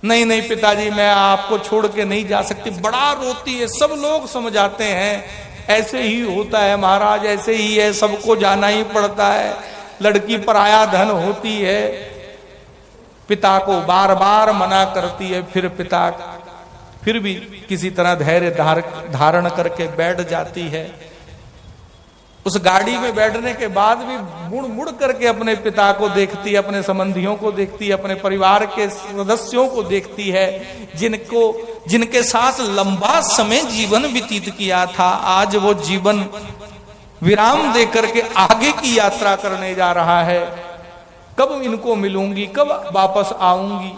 नहीं नहीं पिताजी मैं आपको छोड़ के नहीं जा सकती, बड़ा रोती है, सब लोग समझाते हैं ऐसे ही होता है महाराज, ऐसे ही है, सबको जाना ही पड़ता है, लड़की पराया धन होती है। पिता को बार बार मना करती है, फिर पिता फिर भी किसी तरह धैर्य धारण करके बैठ जाती है। उस गाड़ी में बैठने के बाद भी मुड़ मुड़ करके अपने पिता को देखती है, अपने संबंधियों को देखती है, अपने परिवार के सदस्यों को देखती है, जिनके साथ लंबा समय जीवन व्यतीत किया था। आज वो जीवन विराम दे करके आगे की यात्रा करने जा रहा है, कब इनको मिलूंगी, कब वापस आऊंगी,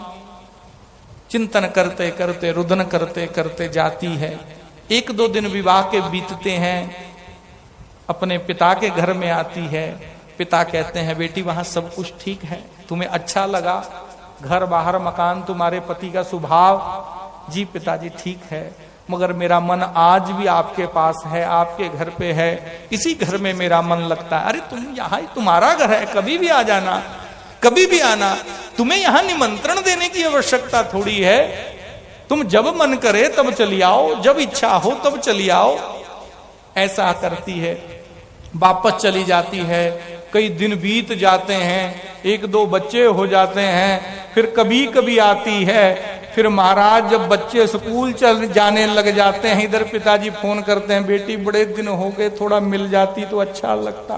चिंतन करते करते रुदन करते करते जाती है। एक दो दिन विवाह के बीतते हैं, अपने पिता के घर में आती है। पिता कहते हैं, बेटी वहां सब कुछ ठीक है, तुम्हें अच्छा लगा, घर बाहर मकान, तुम्हारे पति का स्वभाव? जी पिताजी ठीक है, मगर मेरा मन आज भी आपके पास है, आपके घर पे है, इसी घर में मेरा मन लगता है। अरे तुम यहाँ ही, तुम्हारा घर है, कभी भी आ जाना, कभी भी आना, तुम्हें यहाँ निमंत्रण देने की आवश्यकता थोड़ी है, तुम जब मन करे तब चली आओ, जब इच्छा हो तब चली आओ। ऐसा करती है, वापस चली जाती है। कई दिन बीत जाते हैं, एक दो बच्चे हो जाते हैं, फिर कभी कभी आती है। फिर महाराज जब बच्चे स्कूल चल जाने लग जाते हैं, इधर पिताजी फोन करते हैं, बेटी बड़े दिन हो गए, थोड़ा मिल जाती तो अच्छा लगता।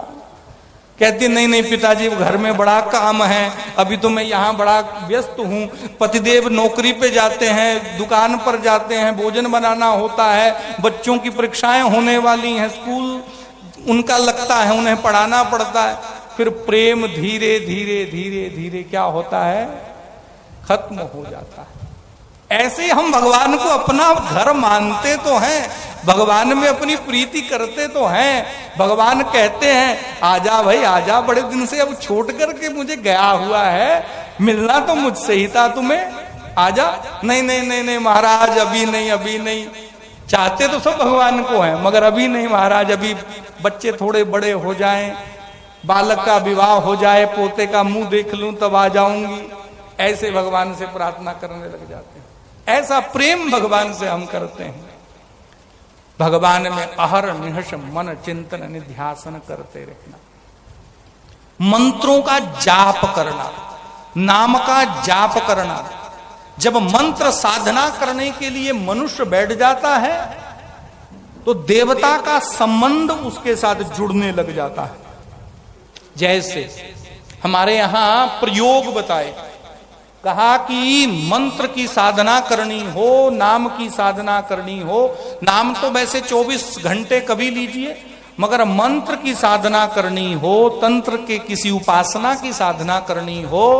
कहती नहीं नहीं पिताजी घर में बड़ा काम है, अभी तो मैं यहाँ बड़ा व्यस्त हूँ, पतिदेव नौकरी पे जाते हैं, दुकान पर जाते हैं, भोजन बनाना होता है, बच्चों की परीक्षाएं होने वाली हैं, स्कूल उनका लगता है, उन्हें पढ़ाना पड़ता है। फिर प्रेम धीरे धीरे धीरे धीरे क्या होता है, खत्म हो जाता है। ऐसे हम भगवान को अपना घर मानते तो हैं, भगवान में अपनी प्रीति करते तो हैं। भगवान कहते हैं आजा भाई आजा, बड़े दिन से अब छोड़ करके मुझे गया हुआ है, मिलना तो मुझसे ही था तुम्हें, आजा। नहीं नहीं नहीं नहीं महाराज अभी नहीं, अभी नहीं। चाहते तो सब भगवान को हैं, मगर अभी नहीं महाराज, अभी बच्चे थोड़े बड़े हो जाएं, बालक का विवाह हो जाए, पोते का मुंह देख लूं तब आ जाऊंगी। ऐसे भगवान से प्रार्थना करने लग जाते हैं। ऐसा प्रेम भगवान से हम करते हैं। भगवान में अहर निहश मन चिंतन निध्यासन करते रहना, मंत्रों का जाप करना, नाम का जाप करना। जब मंत्र साधना करने के लिए मनुष्य बैठ जाता है तो देवता का संबंध उसके साथ जुड़ने लग जाता है। जैसे हमारे यहां प्रयोग बताए, कहा कि मंत्र की साधना करनी हो, नाम की साधना करनी हो, नाम तो वैसे 24 घंटे कभी लीजिए, मगर मंत्र की साधना करनी हो, तंत्र के किसी उपासना की साधना करनी हो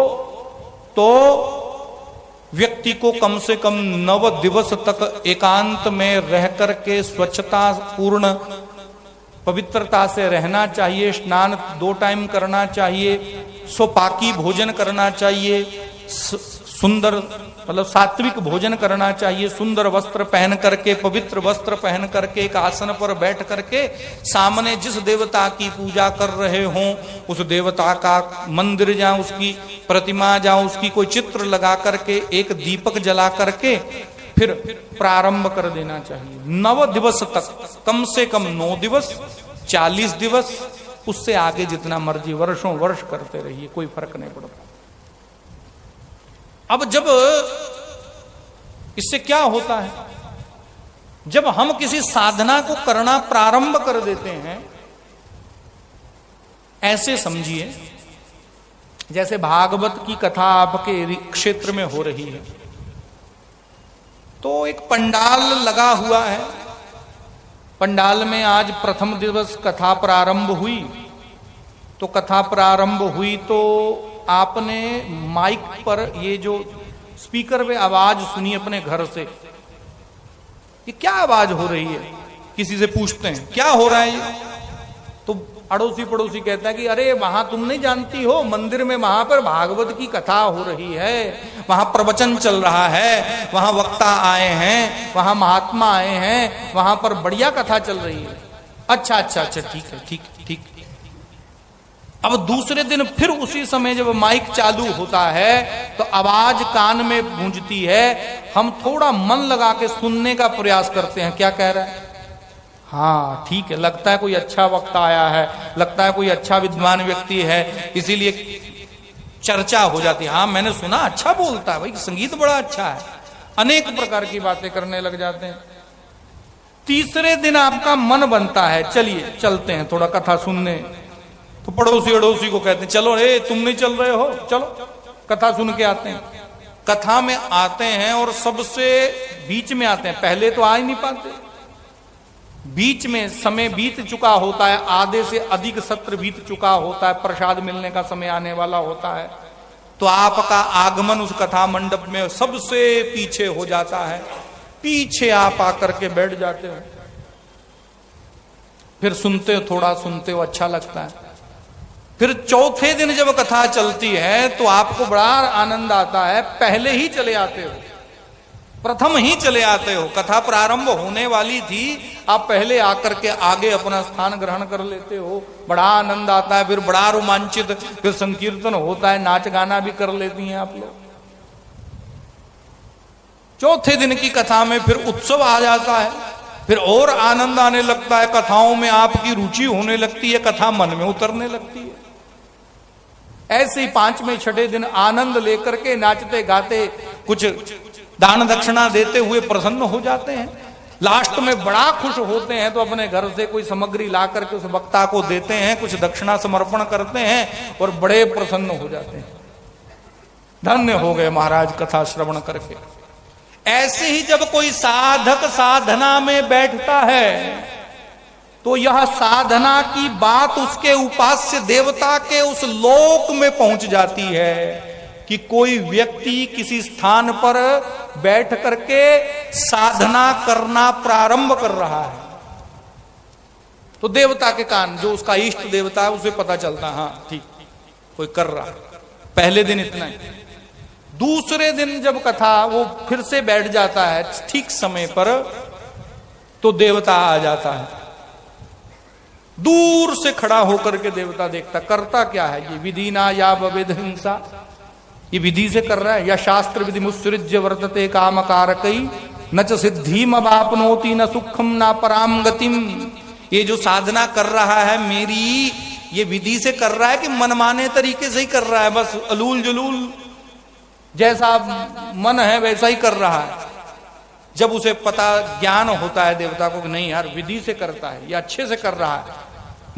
तो व्यक्ति को कम से कम 9 दिवस तक एकांत में रह करके स्वच्छता पूर्ण पवित्रता से रहना चाहिए, स्नान 2 टाइम करना चाहिए, स्वपाकी भोजन करना चाहिए, सुंदर मतलब सात्विक भोजन करना चाहिए, सुंदर वस्त्र पहन करके, पवित्र वस्त्र पहन करके, एक आसन पर बैठ करके सामने जिस देवता की पूजा कर रहे हों उस देवता का मंदिर जहां उसकी प्रतिमा, जहां उसकी कोई चित्र लगा करके एक दीपक जला करके फिर प्रारंभ कर देना चाहिए। 9 दिवस तक, कम से कम 9 दिवस, 40 दिवस, उससे आगे जितना मर्जी वर्षों वर्ष करते रहिए, कोई फर्क नहीं पड़ता। अब जब इससे क्या होता है, जब हम किसी साधना को करना प्रारंभ कर देते हैं, ऐसे समझिए जैसे भागवत की कथा आपके क्षेत्र में हो रही है, तो एक पंडाल लगा हुआ है, पंडाल में आज प्रथम दिवस कथा प्रारंभ हुई। तो कथा प्रारंभ हुई तो आपने माइक पर ये जो स्पीकर पे आवाज सुनी अपने घर से, ये क्या आवाज हो रही है, किसी से पूछते हैं क्या हो रहा है ये, तो अड़ोसी पड़ोसी कहता है कि अरे वहां तुम नहीं जानती हो, मंदिर में वहां पर भागवत की कथा हो रही है, वहां प्रवचन चल रहा है, वहां वक्ता आए हैं, वहां महात्मा आए हैं, वहां पर बढ़िया कथा चल रही है। अच्छा अच्छा अच्छा, ठीक है, ठीक ठीक। अब दूसरे दिन फिर उसी समय जब माइक चालू होता है तो आवाज कान में गूंजती है, हम थोड़ा मन लगा के सुनने का प्रयास करते हैं, क्या कह रहा है, हाँ ठीक है, लगता है कोई अच्छा वक्ता आया है, लगता है कोई अच्छा विद्वान व्यक्ति है, इसीलिए चर्चा हो जाती है, हाँ मैंने सुना अच्छा बोलता है भाई, संगीत बड़ा अच्छा है, अनेक प्रकार की बातें करने लग जाते हैं। तीसरे दिन आपका मन बनता है चलिए चलते हैं थोड़ा कथा सुनने, तो पड़ोसी अड़ोसी को कहते हैं चलो, ए तुम नहीं चल रहे हो, चलो कथा सुन के आते हैं। कथा में आते हैं और सबसे बीच में आते हैं, पहले तो आ ही नहीं पाते, बीच में समय बीत चुका होता है, आधे से अधिक सत्र बीत चुका होता है, प्रसाद मिलने का समय आने वाला होता है, तो आपका आगमन उस कथा मंडप में सबसे पीछे हो जाता है, पीछे आप आकर के बैठ जाते हो, फिर सुनते हो, थोड़ा सुनते हो, अच्छा लगता है। फिर चौथे दिन जब कथा चलती है तो आपको बड़ा आनंद आता है, पहले ही चले आते हो, प्रथम ही चले आते हो, कथा प्रारंभ होने वाली थी, आप पहले आकर के आगे अपना स्थान ग्रहण कर लेते हो, बड़ा आनंद आता है, फिर बड़ा रोमांचित, फिर संकीर्तन होता है, नाच गाना भी कर लेती हैं आप लोग। चौथे दिन की कथा में फिर उत्सव आ जाता है, फिर और आनंद आने लगता है, कथाओं में आपकी रुचि होने लगती है, कथा मन में उतरने लगती है। ऐसे ही 5वें 6ठे दिन आनंद लेकर के नाचते गाते, कुछ दान दक्षिणा देते हुए प्रसन्न हो जाते हैं, लास्ट में बड़ा खुश होते हैं, तो अपने घर से कोई सामग्री ला करके उस वक्ता को देते हैं, कुछ दक्षिणा समर्पण करते हैं और बड़े प्रसन्न हो जाते हैं, धन्य हो गए महाराज कथा श्रवण करके। ऐसे ही जब कोई साधक साधना में बैठता है तो यह साधना की बात उसके उपास्य देवता के उस लोक में पहुंच जाती है कि कोई व्यक्ति किसी स्थान पर बैठ करके साधना करना प्रारंभ कर रहा है, तो देवता के कान, जो उसका इष्ट देवता है, उसे पता चलता है हाँ ठीक कोई कर रहा है। पहले दिन इतना ही। दूसरे दिन जब कथा वो फिर से बैठ जाता है ठीक समय पर, तो देवता आ जाता है, दूर से खड़ा होकर के देवता देखता, करता क्या है ये, विधि ना या विध हिंसा, ये विधि से कर रहा है या शास्त्र विधि मुत्सृज्य वर्तते काम कारकई न च सिद्धिम अवापनोति न सुखम न पराम गतिम, ये जो साधना कर रहा है मेरी, ये विधि से कर रहा है कि मनमाने तरीके से ही कर रहा है, बस अलूल जुलूल जैसा मन है वैसा ही कर रहा है। जब उसे पता ज्ञान होता है देवता को कि नहीं यार विधि से करता है, या अच्छे से कर रहा है,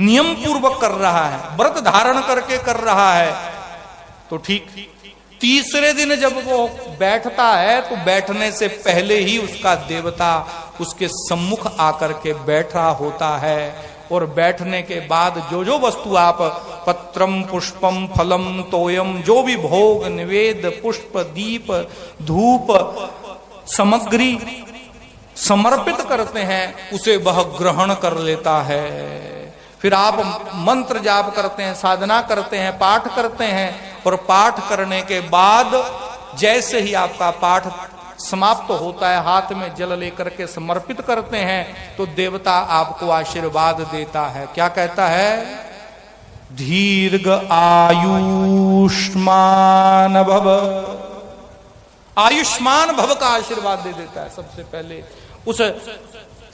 नियम पूर्वक कर रहा है, व्रत धारण करके कर रहा है, तो ठीक। तीसरे दिन जब वो बैठता है तो बैठने से पहले ही उसका देवता उसके सम्मुख आकर के बैठा होता है, और बैठने के बाद जो जो वस्तु आप पत्रम पुष्पम फलम तोयम, जो भी भोग निवेद पुष्प दीप धूप सामग्री समर्पित करते हैं उसे वह ग्रहण कर लेता है। फिर आप मंत्र जाप करते हैं, साधना करते हैं, पाठ करते हैं, और पाठ करने के बाद जैसे ही आपका पाठ समाप्त होता है, हाथ में जल लेकर के समर्पित करते हैं, तो देवता आपको आशीर्वाद देता है। क्या कहता है? दीर्घ आयुष्मान भव। आयुष्मान भव का आशीर्वाद दे देता है सबसे पहले उस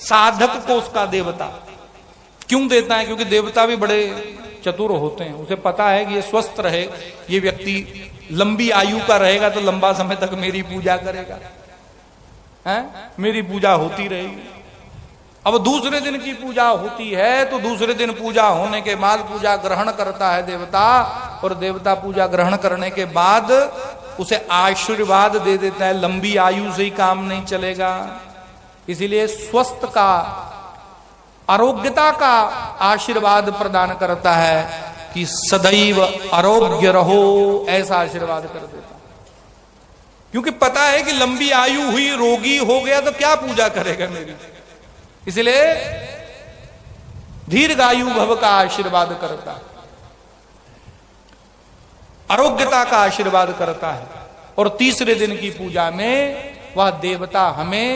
साधक को। उसका देवता क्यों देता है? क्योंकि देवता भी बड़े चतुर होते हैं। उसे पता है कि ये स्वस्थ रहे, ये व्यक्ति लंबी आयु का रहेगा तो लंबा समय तक मेरी पूजा करेगा, मेरी पूजा होती रहेगी। अब दूसरे दिन की पूजा होती है तो दूसरे दिन पूजा होने के बाद पूजा ग्रहण करता है देवता, और देवता पूजा ग्रहण करने के बाद उसे आशीर्वाद दे देता है, लंबी आयु से ही काम नहीं चलेगा। इसीलिए स्वस्थ का, आरोग्यता का आशीर्वाद प्रदान करता है कि सदैव आरोग्य रहो, ऐसा आशीर्वाद कर देता। क्योंकि पता है कि लंबी आयु हुई, रोगी हो गया तो क्या पूजा करेगा मेरी। इसलिए दीर्घायु भव का आशीर्वाद करता है, आरोग्यता का आशीर्वाद करता है। और तीसरे दिन की पूजा में वह देवता हमें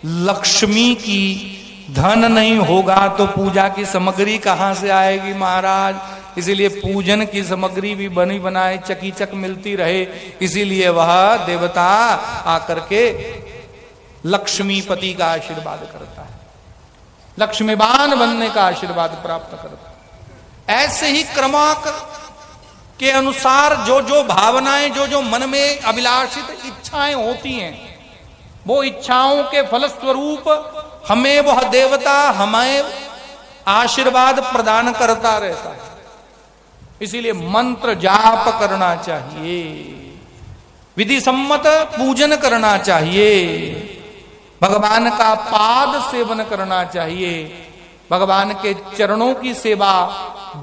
लक्ष्मी की, धन नहीं होगा तो पूजा की सामग्री कहां से आएगी महाराज। इसीलिए पूजन की सामग्री भी बनी बनाए चकीचक मिलती रहे, इसीलिए वह देवता आकर के लक्ष्मीपति का आशीर्वाद करता है, लक्ष्मीवान बनने का आशीर्वाद प्राप्त करता है। ऐसे ही क्रमांक के अनुसार जो जो भावनाएं, जो जो मन में अभिलाषित इच्छाएं होती हैं, वो इच्छाओं के फलस्वरूप हमें वह देवता हमें आशीर्वाद प्रदान करता रहता है। इसीलिए मंत्र जाप करना चाहिए, विधि सम्मत पूजन करना चाहिए, भगवान का पाद सेवन करना चाहिए, भगवान के चरणों की सेवा,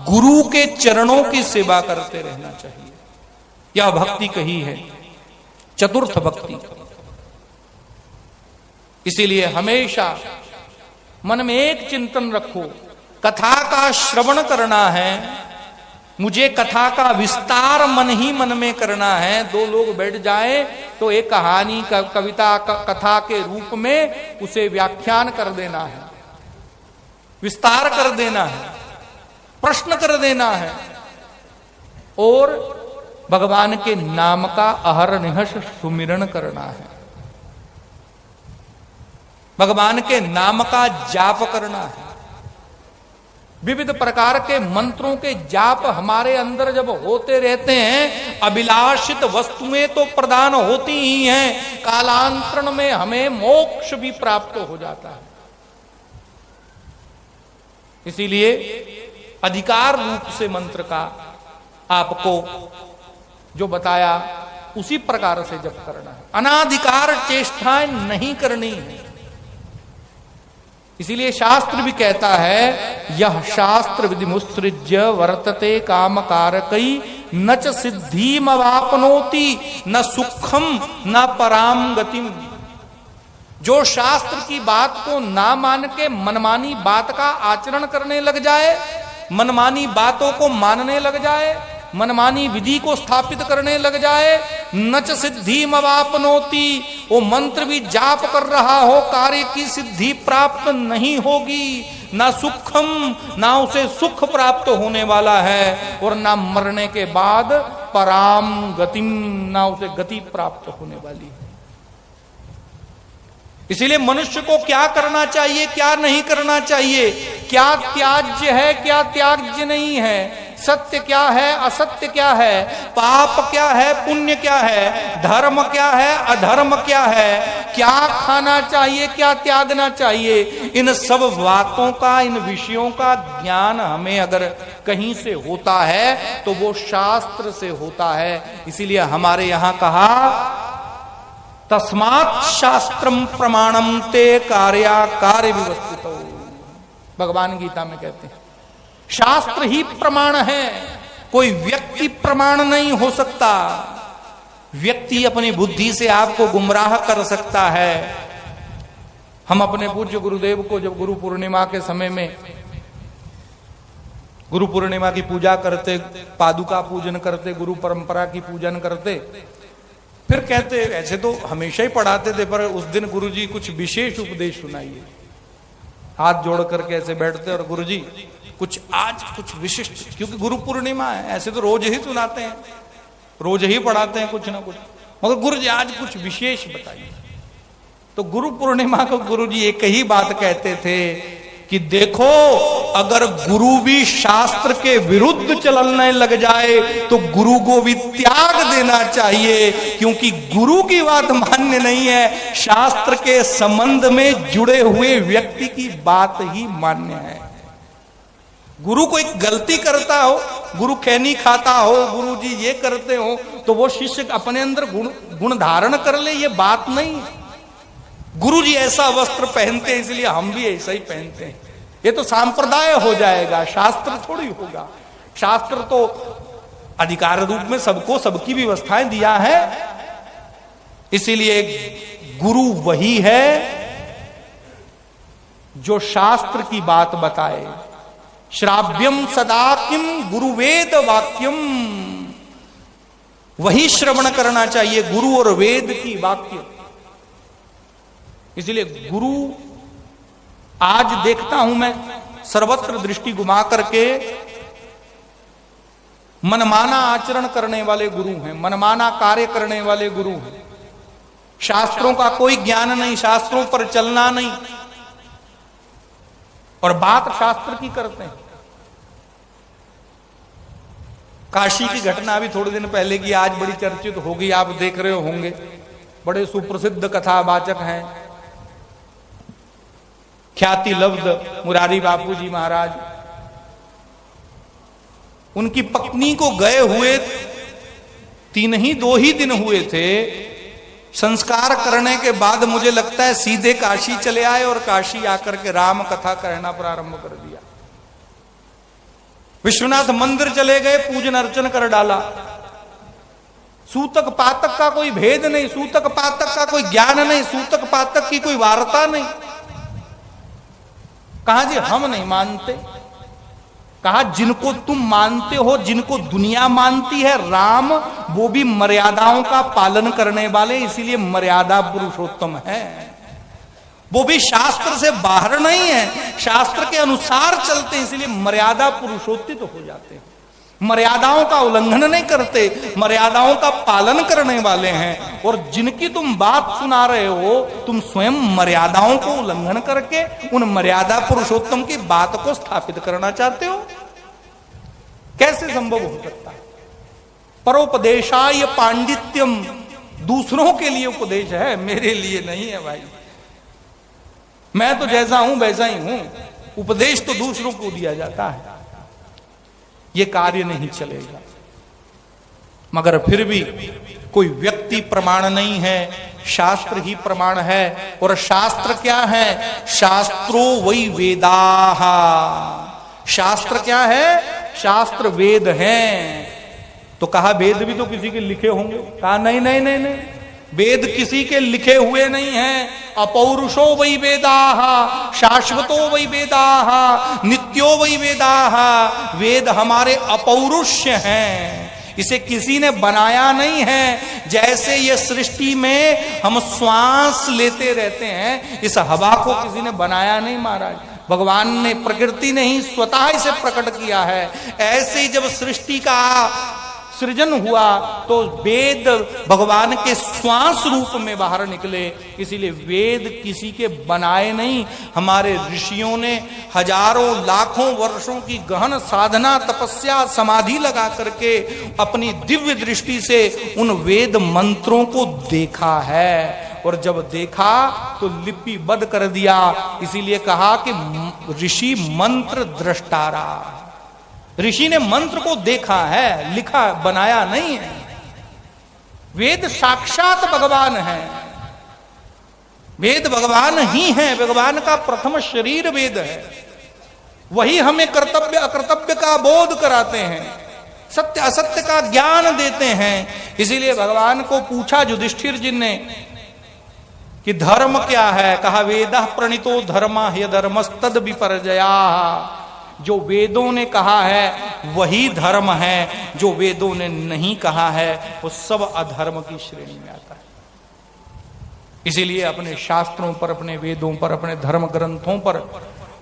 गुरु के चरणों की सेवा करते रहना चाहिए। यह भक्ति कही है, चतुर्थ भक्ति। इसीलिए हमेशा मन में एक चिंतन रखो, कथा का श्रवण करना है, मुझे कथा का विस्तार मन ही मन में करना है। दो लोग बैठ जाए तो एक कहानी का, कविता का, कथा के रूप में उसे व्याख्यान कर देना है, विस्तार कर देना है, प्रश्न कर देना है, और भगवान के नाम का अहरनिहष सुमिरन करना है, भगवान के नाम का जाप करना है। विविध प्रकार के मंत्रों के जाप हमारे अंदर जब होते रहते हैं, अभिलाषित वस्तुएं तो प्रदान होती ही हैं, कालांतरण में हमें मोक्ष भी प्राप्त हो जाता है। इसीलिए अधिकार रूप से मंत्र का आपको जो बताया उसी प्रकार से जप करना है, अनाधिकार चेष्टाएं नहीं करनी है। इसीलिए शास्त्र भी कहता है, यह शास्त्र विधि मुत्सृज्य वर्तते काम कारकई न च सिद्धिम अवापनोति न सुखम न पराम गतिम। जो शास्त्र की बात को ना मान के मनमानी बात का आचरण करने लग जाए, मनमानी बातों को मानने लग जाए, मनमानी विधि को स्थापित करने लग जाए, नच सिद्धि मवापनोति, वो मंत्र भी जाप कर रहा हो, कार्य की सिद्धि प्राप्त नहीं होगी, ना सुखम, ना उसे सुख प्राप्त होने वाला है, और ना मरने के बाद पराम गतिम, ना उसे गति प्राप्त होने वाली है। इसीलिए मनुष्य को क्या करना चाहिए, क्या नहीं करना चाहिए, क्या त्याज्य है, क्या त्याज्य नहीं है, सत्य क्या है, असत्य क्या है, पाप क्या है, पुण्य क्या है, धर्म क्या है, अधर्म क्या है, क्या खाना चाहिए, क्या त्यागना चाहिए, इन सब बातों का, इन विषयों का ज्ञान हमें अगर कहीं से होता है तो वो शास्त्र से होता है। इसीलिए हमारे यहां कहा, तस्मात् शास्त्रम प्रमाणम ते कार्या कार्य विवस्थितो। भगवान गीता में कहते हैं शास्त्र ही प्रमाण है, कोई व्यक्ति प्रमाण नहीं हो सकता। व्यक्ति अपनी बुद्धि से आपको गुमराह कर सकता है। हम अपने पूज्य गुरुदेव को जब गुरु पूर्णिमा के समय में, गुरु पूर्णिमा की पूजा करते, पादुका पूजन करते, गुरु परंपरा की पूजन करते, फिर कहते ऐसे तो हमेशा ही पढ़ाते थे, पर उस दिन गुरुजी कुछ विशेष उपदेश सुनाइए। हाथ जोड़ करके ऐसे बैठते और गुरुजी कुछ आज कुछ विशिष्ट, क्योंकि गुरु पूर्णिमा है, ऐसे तो रोज ही सुनाते हैं, रोज ही पढ़ाते हैं कुछ ना कुछ, मगर गुरुजी आज कुछ विशेष बताइए। तो गुरु पूर्णिमा को गुरुजी एक ही बात कहते थे कि देखो, अगर गुरु भी शास्त्र के विरुद्ध चलने लग जाए तो गुरु को भी त्याग देना चाहिए, क्योंकि गुरु की बात मान्य नहीं है, शास्त्र के संबंध में जुड़े हुए व्यक्ति की बात ही मान्य है। गुरु कोई गलती करता हो, गुरु खैनी खाता हो, गुरु जी ये करते हो, तो वो शिष्य अपने अंदर गुण धारण कर ले, ये बात नहीं। गुरु जी ऐसा वस्त्र पहनते हैं इसलिए हम भी ऐसा ही पहनते हैं, ये तो सांप्रदाय हो जाएगा, शास्त्र थोड़ी होगा। शास्त्र तो अधिकार रूप में सबको सबकी व्यवस्थाएं दिया है, इसीलिए गुरु वही है जो शास्त्र की बात बताए। श्राव्यम सदा किम गुरुवेद वाक्यम, वही श्रवण करना चाहिए, गुरु और वेद की वाक्य। इसलिए गुरु आज देखता हूं मैं सर्वत्र दृष्टि घुमा करके मनमाना आचरण करने वाले गुरु हैं, मनमाना कार्य करने वाले गुरु हैं। शास्त्रों का कोई ज्ञान नहीं, शास्त्रों पर चलना नहीं, और बात शास्त्र की करते हैं। काशी की घटना अभी थोड़े दिन पहले की आज बड़ी चर्चित होगी, आप देख रहे होंगे, बड़े सुप्रसिद्ध कथावाचक हैं, ख्याति लब्ध मुरारी बापू जी महाराज। उनकी पत्नी को गए हुए 2 ही दिन हुए थे, संस्कार करने के बाद मुझे लगता है सीधे काशी चले आए और काशी आकर के राम कथा कहना प्रारंभ कर दिया। विश्वनाथ मंदिर चले गए, पूजन अर्चन कर डाला। सूतक पातक का कोई भेद नहीं, सूतक पातक का कोई ज्ञान नहीं, सूतक पातक की कोई वार्ता नहीं। कहा जी हम नहीं मानते, कहा जिनको तुम मानते हो, जिनको दुनिया मानती है, राम वो भी मर्यादाओं का पालन करने वाले, इसीलिए मर्यादा पुरुषोत्तम है। वो भी शास्त्र से बाहर नहीं है, शास्त्र के अनुसार चलते हैं, इसलिए मर्यादा पुरुषोत्तित हो जाते हैं। मर्यादाओं का उल्लंघन नहीं करते, मर्यादाओं का पालन करने वाले हैं। और जिनकी तुम बात सुना रहे हो, तुम स्वयं मर्यादाओं को उल्लंघन करके उन मर्यादा पुरुषोत्तम की बात को स्थापित करना चाहते हो, कैसे संभव हो सकता है? परोपदेशाय पांडित्यम, दूसरों के लिए उपदेश है, मेरे लिए नहीं है भाई। मैं तो जैसा हूं वैसा ही हूं, उपदेश तो दूसरों को दिया जाता है, ये कार्य नहीं चलेगा। मगर फिर भी कोई व्यक्ति प्रमाण नहीं है, शास्त्र ही प्रमाण है। और शास्त्र क्या है? शास्त्रो वै वेदाः। शास्त्र क्या है? शास्त्र वेद हैं। तो कहा वेद भी तो किसी के लिखे होंगे, कहा नहीं नहीं नहीं नहीं, वेद किसी के लिखे हुए नहीं हैं। अपौरुषो वै वेदाः, शाश्वतो वै वेदाः, नित्यो वै वेदाः। वेद हमारे अपौरुष्य हैं, इसे किसी ने बनाया नहीं है। जैसे ये सृष्टि में हम श्वास लेते रहते हैं, इस हवा को किसी ने बनाया नहीं महाराज, भगवान ने, प्रकृति ने ही स्वतः इसे प्रकट किया है। ऐसे ही जब सृष्टि का सृजन हुआ तो वेद भगवान के श्वास रूप में बाहर निकले, इसीलिए वेद किसी के बनाए नहीं। हमारे ऋषियों ने हजारों लाखों वर्षों की गहन साधना, तपस्या, समाधि लगा करके अपनी दिव्य दृष्टि से उन वेद मंत्रों को देखा है। और जब देखा तो लिपिबद्ध कर दिया, इसीलिए कहा कि ऋषि मंत्र दृष्टारा। ऋषि ने मंत्र को देखा है, लिखा, बनाया नहीं है। वेद साक्षात भगवान है, वेद भगवान ही है, भगवान का प्रथम शरीर वेद है। वही हमें कर्तव्य अकर्तव्य का बोध कराते हैं, सत्य असत्य का ज्ञान देते हैं। इसीलिए भगवान को पूछा युधिष्ठिर जी ने कि धर्म क्या है? कहा वेदः प्रणीतो धर्मः ह्यधर्मस्तद विपर्जया। जो वेदों ने कहा है वही धर्म है। जो वेदों ने नहीं कहा है वो सब अधर्म की श्रेणी में आता है। इसीलिए अपने शास्त्रों पर, अपने वेदों पर, अपने धर्म ग्रंथों पर,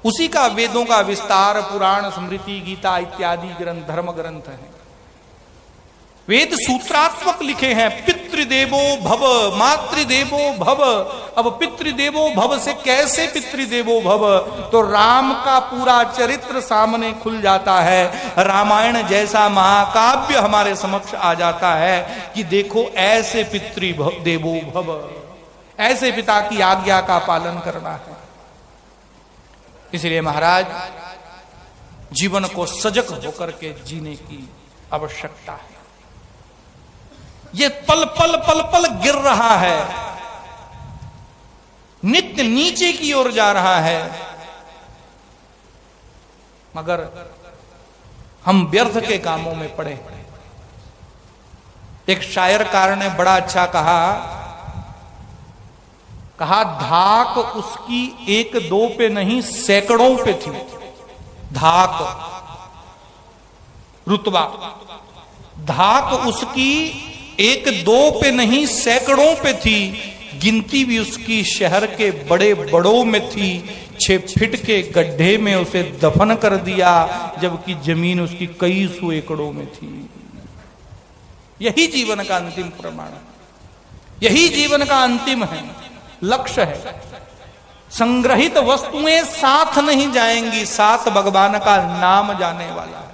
उसी का वेदों का विस्तार पुराण, स्मृति, गीता इत्यादि ग्रंथ धर्म ग्रंथ हैं। वेद सूत्रात्मक लिखे हैं। पितृदेवो भव, मातृदेवो भव। अब पितृदेवो भव से कैसे पितृदेवो भव? तो राम का पूरा चरित्र सामने खुल जाता है। रामायण जैसा महाकाव्य हमारे समक्ष आ जाता है कि देखो ऐसे पितृदेवो भव, ऐसे पिता की आज्ञा का पालन करना है। इसलिए महाराज जीवन को सजग होकर के जीने की आवश्यकता है। ये पल पल पल पल गिर रहा है, नित्य नीचे की ओर जा रहा है, मगर हम व्यर्थ के कामों में पड़े। एक शायरकार ने बड़ा अच्छा कहा, धाक उसकी एक दो पे नहीं सैकड़ों पे थी। धाक रुतबा, धाक उसकी एक दो पे नहीं सैकड़ों पे थी। गिनती भी उसकी शहर के बड़े बड़ों में थी। 6 फीट के गड्ढे में उसे दफन कर दिया, जबकि जमीन उसकी कई सौ एकड़ों में थी। यही जीवन का अंतिम प्रमाण है, यही जीवन का अंतिम है, लक्ष्य है। संग्रहित वस्तुएं साथ नहीं जाएंगी, साथ भगवान का नाम जाने वाला है,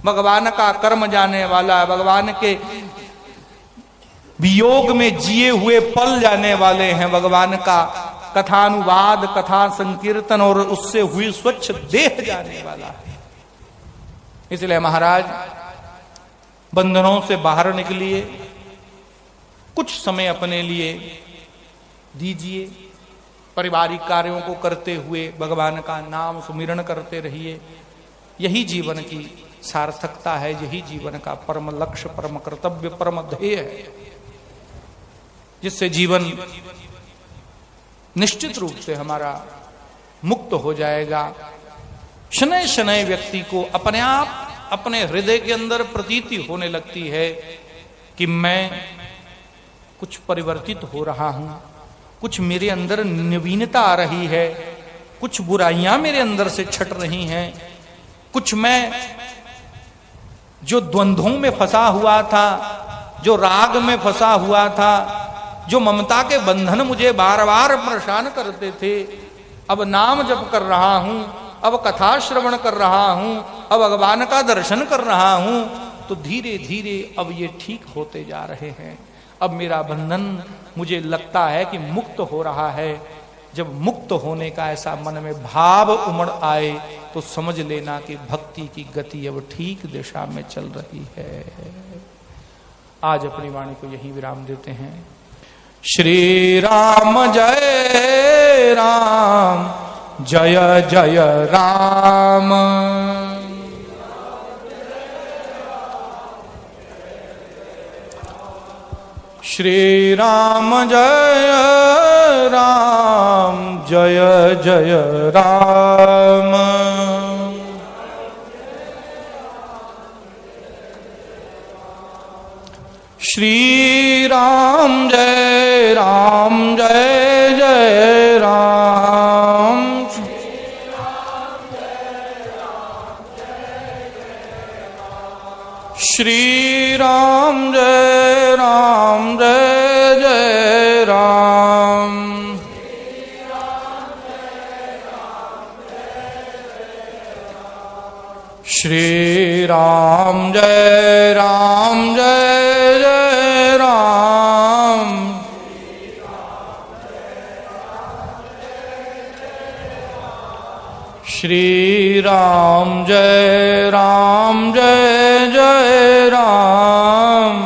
भगवान का कर्म जाने वाला है, भगवान के वियोग में जिए हुए पल जाने वाले हैं, भगवान का कथानुवाद, कथा संकीर्तन और उससे हुई स्वच्छ देह जाने वाला है। इसलिए महाराज बंधनों से बाहर निकलिए, कुछ समय अपने लिए दीजिए, पारिवारिक कार्यों को करते हुए भगवान का नाम सुमिरन करते रहिए। यही जीवन की सार्थकता है, यही जीवन का परम लक्ष्य, परम कर्तव्य, परम ध्येय है, जिससे जीवन निश्चित रूप से हमारा मुक्त हो जाएगा। शनय शनय व्यक्ति को अपने आप अपने हृदय के अंदर प्रतीति होने लगती है कि मैं कुछ परिवर्तित हो रहा हूं, कुछ मेरे अंदर नवीनता आ रही है, कुछ बुराइयां मेरे अंदर से छट रही हैं, कुछ मैं जो द्वंद्वों में फंसा हुआ था, जो राग में फंसा हुआ था, जो ममता के बंधन मुझे बार बार परेशान करते थे, अब नाम जप कर रहा हूं, अब कथा श्रवण कर रहा हूं, अब भगवान का दर्शन कर रहा हूं, तो धीरे धीरे अब ये ठीक होते जा रहे हैं। अब मेरा बंधन मुझे लगता है कि मुक्त हो रहा है। जब मुक्त होने का ऐसा मन में भाव उमड़ आए तो समझ लेना कि भक्ति की गति अब ठीक दिशा में चल रही है। आज अपनी वाणी को यहीं विराम देते हैं। श्री राम जय राम, जय जय राम। श्री राम जय राम, जय जय राम। श्री राम जय राम, जय जय राम। श्री राम जय राम, जय जय राम। श्री राम जय राम, जय जय राम। श्री राम जय राम, जय जय राम।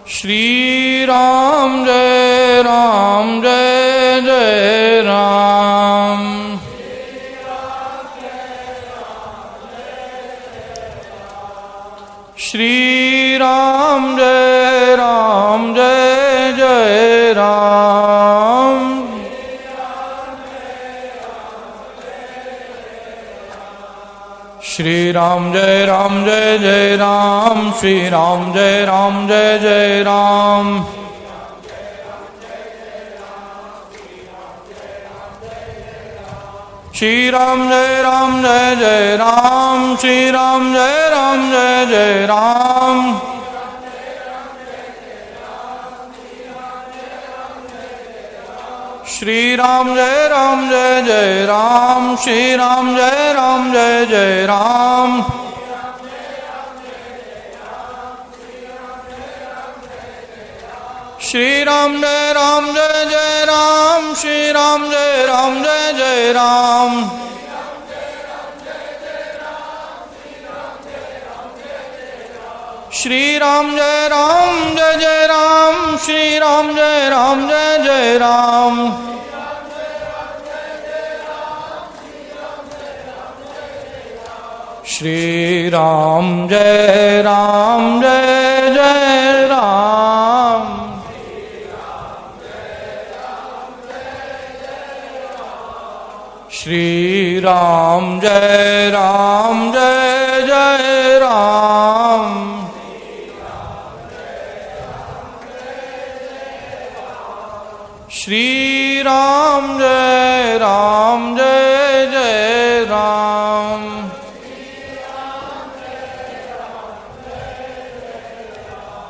श्री राम जय राम, जय जय राम। श्री राम जय राम, जय जय राम। श्री राम जय जय राम, श्री राम जय जय राम। श्री राम जय जय राम, श्री राम जय जय राम। श्री राम जय जय राम, श्री राम जय जय राम। श्री राम जय जय राम, श्री राम जय जय राम। श्री राम जय जय राम, श्री राम जय जय राम। श्री राम जय जय राम। श्री राम जय जय राम। श्री राम जय जय राम।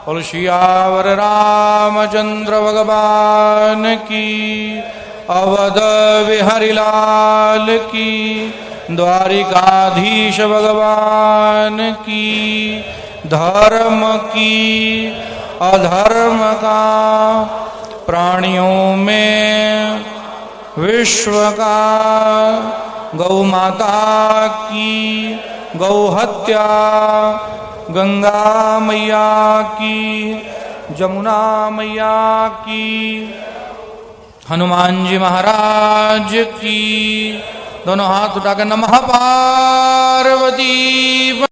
बोल सियावर रामचंद्र भगवान की, अवध बिहारी लाल की, द्वारिकाधीश भगवान की। धर्म की अधर्म का प्राणियों में विश्व का, गौ माता की गौ हत्या, गंगा मैया की, जमुना मैया की, हनुमान जी महाराज की। दोनों हाथ उठाकर नमः पार्वती।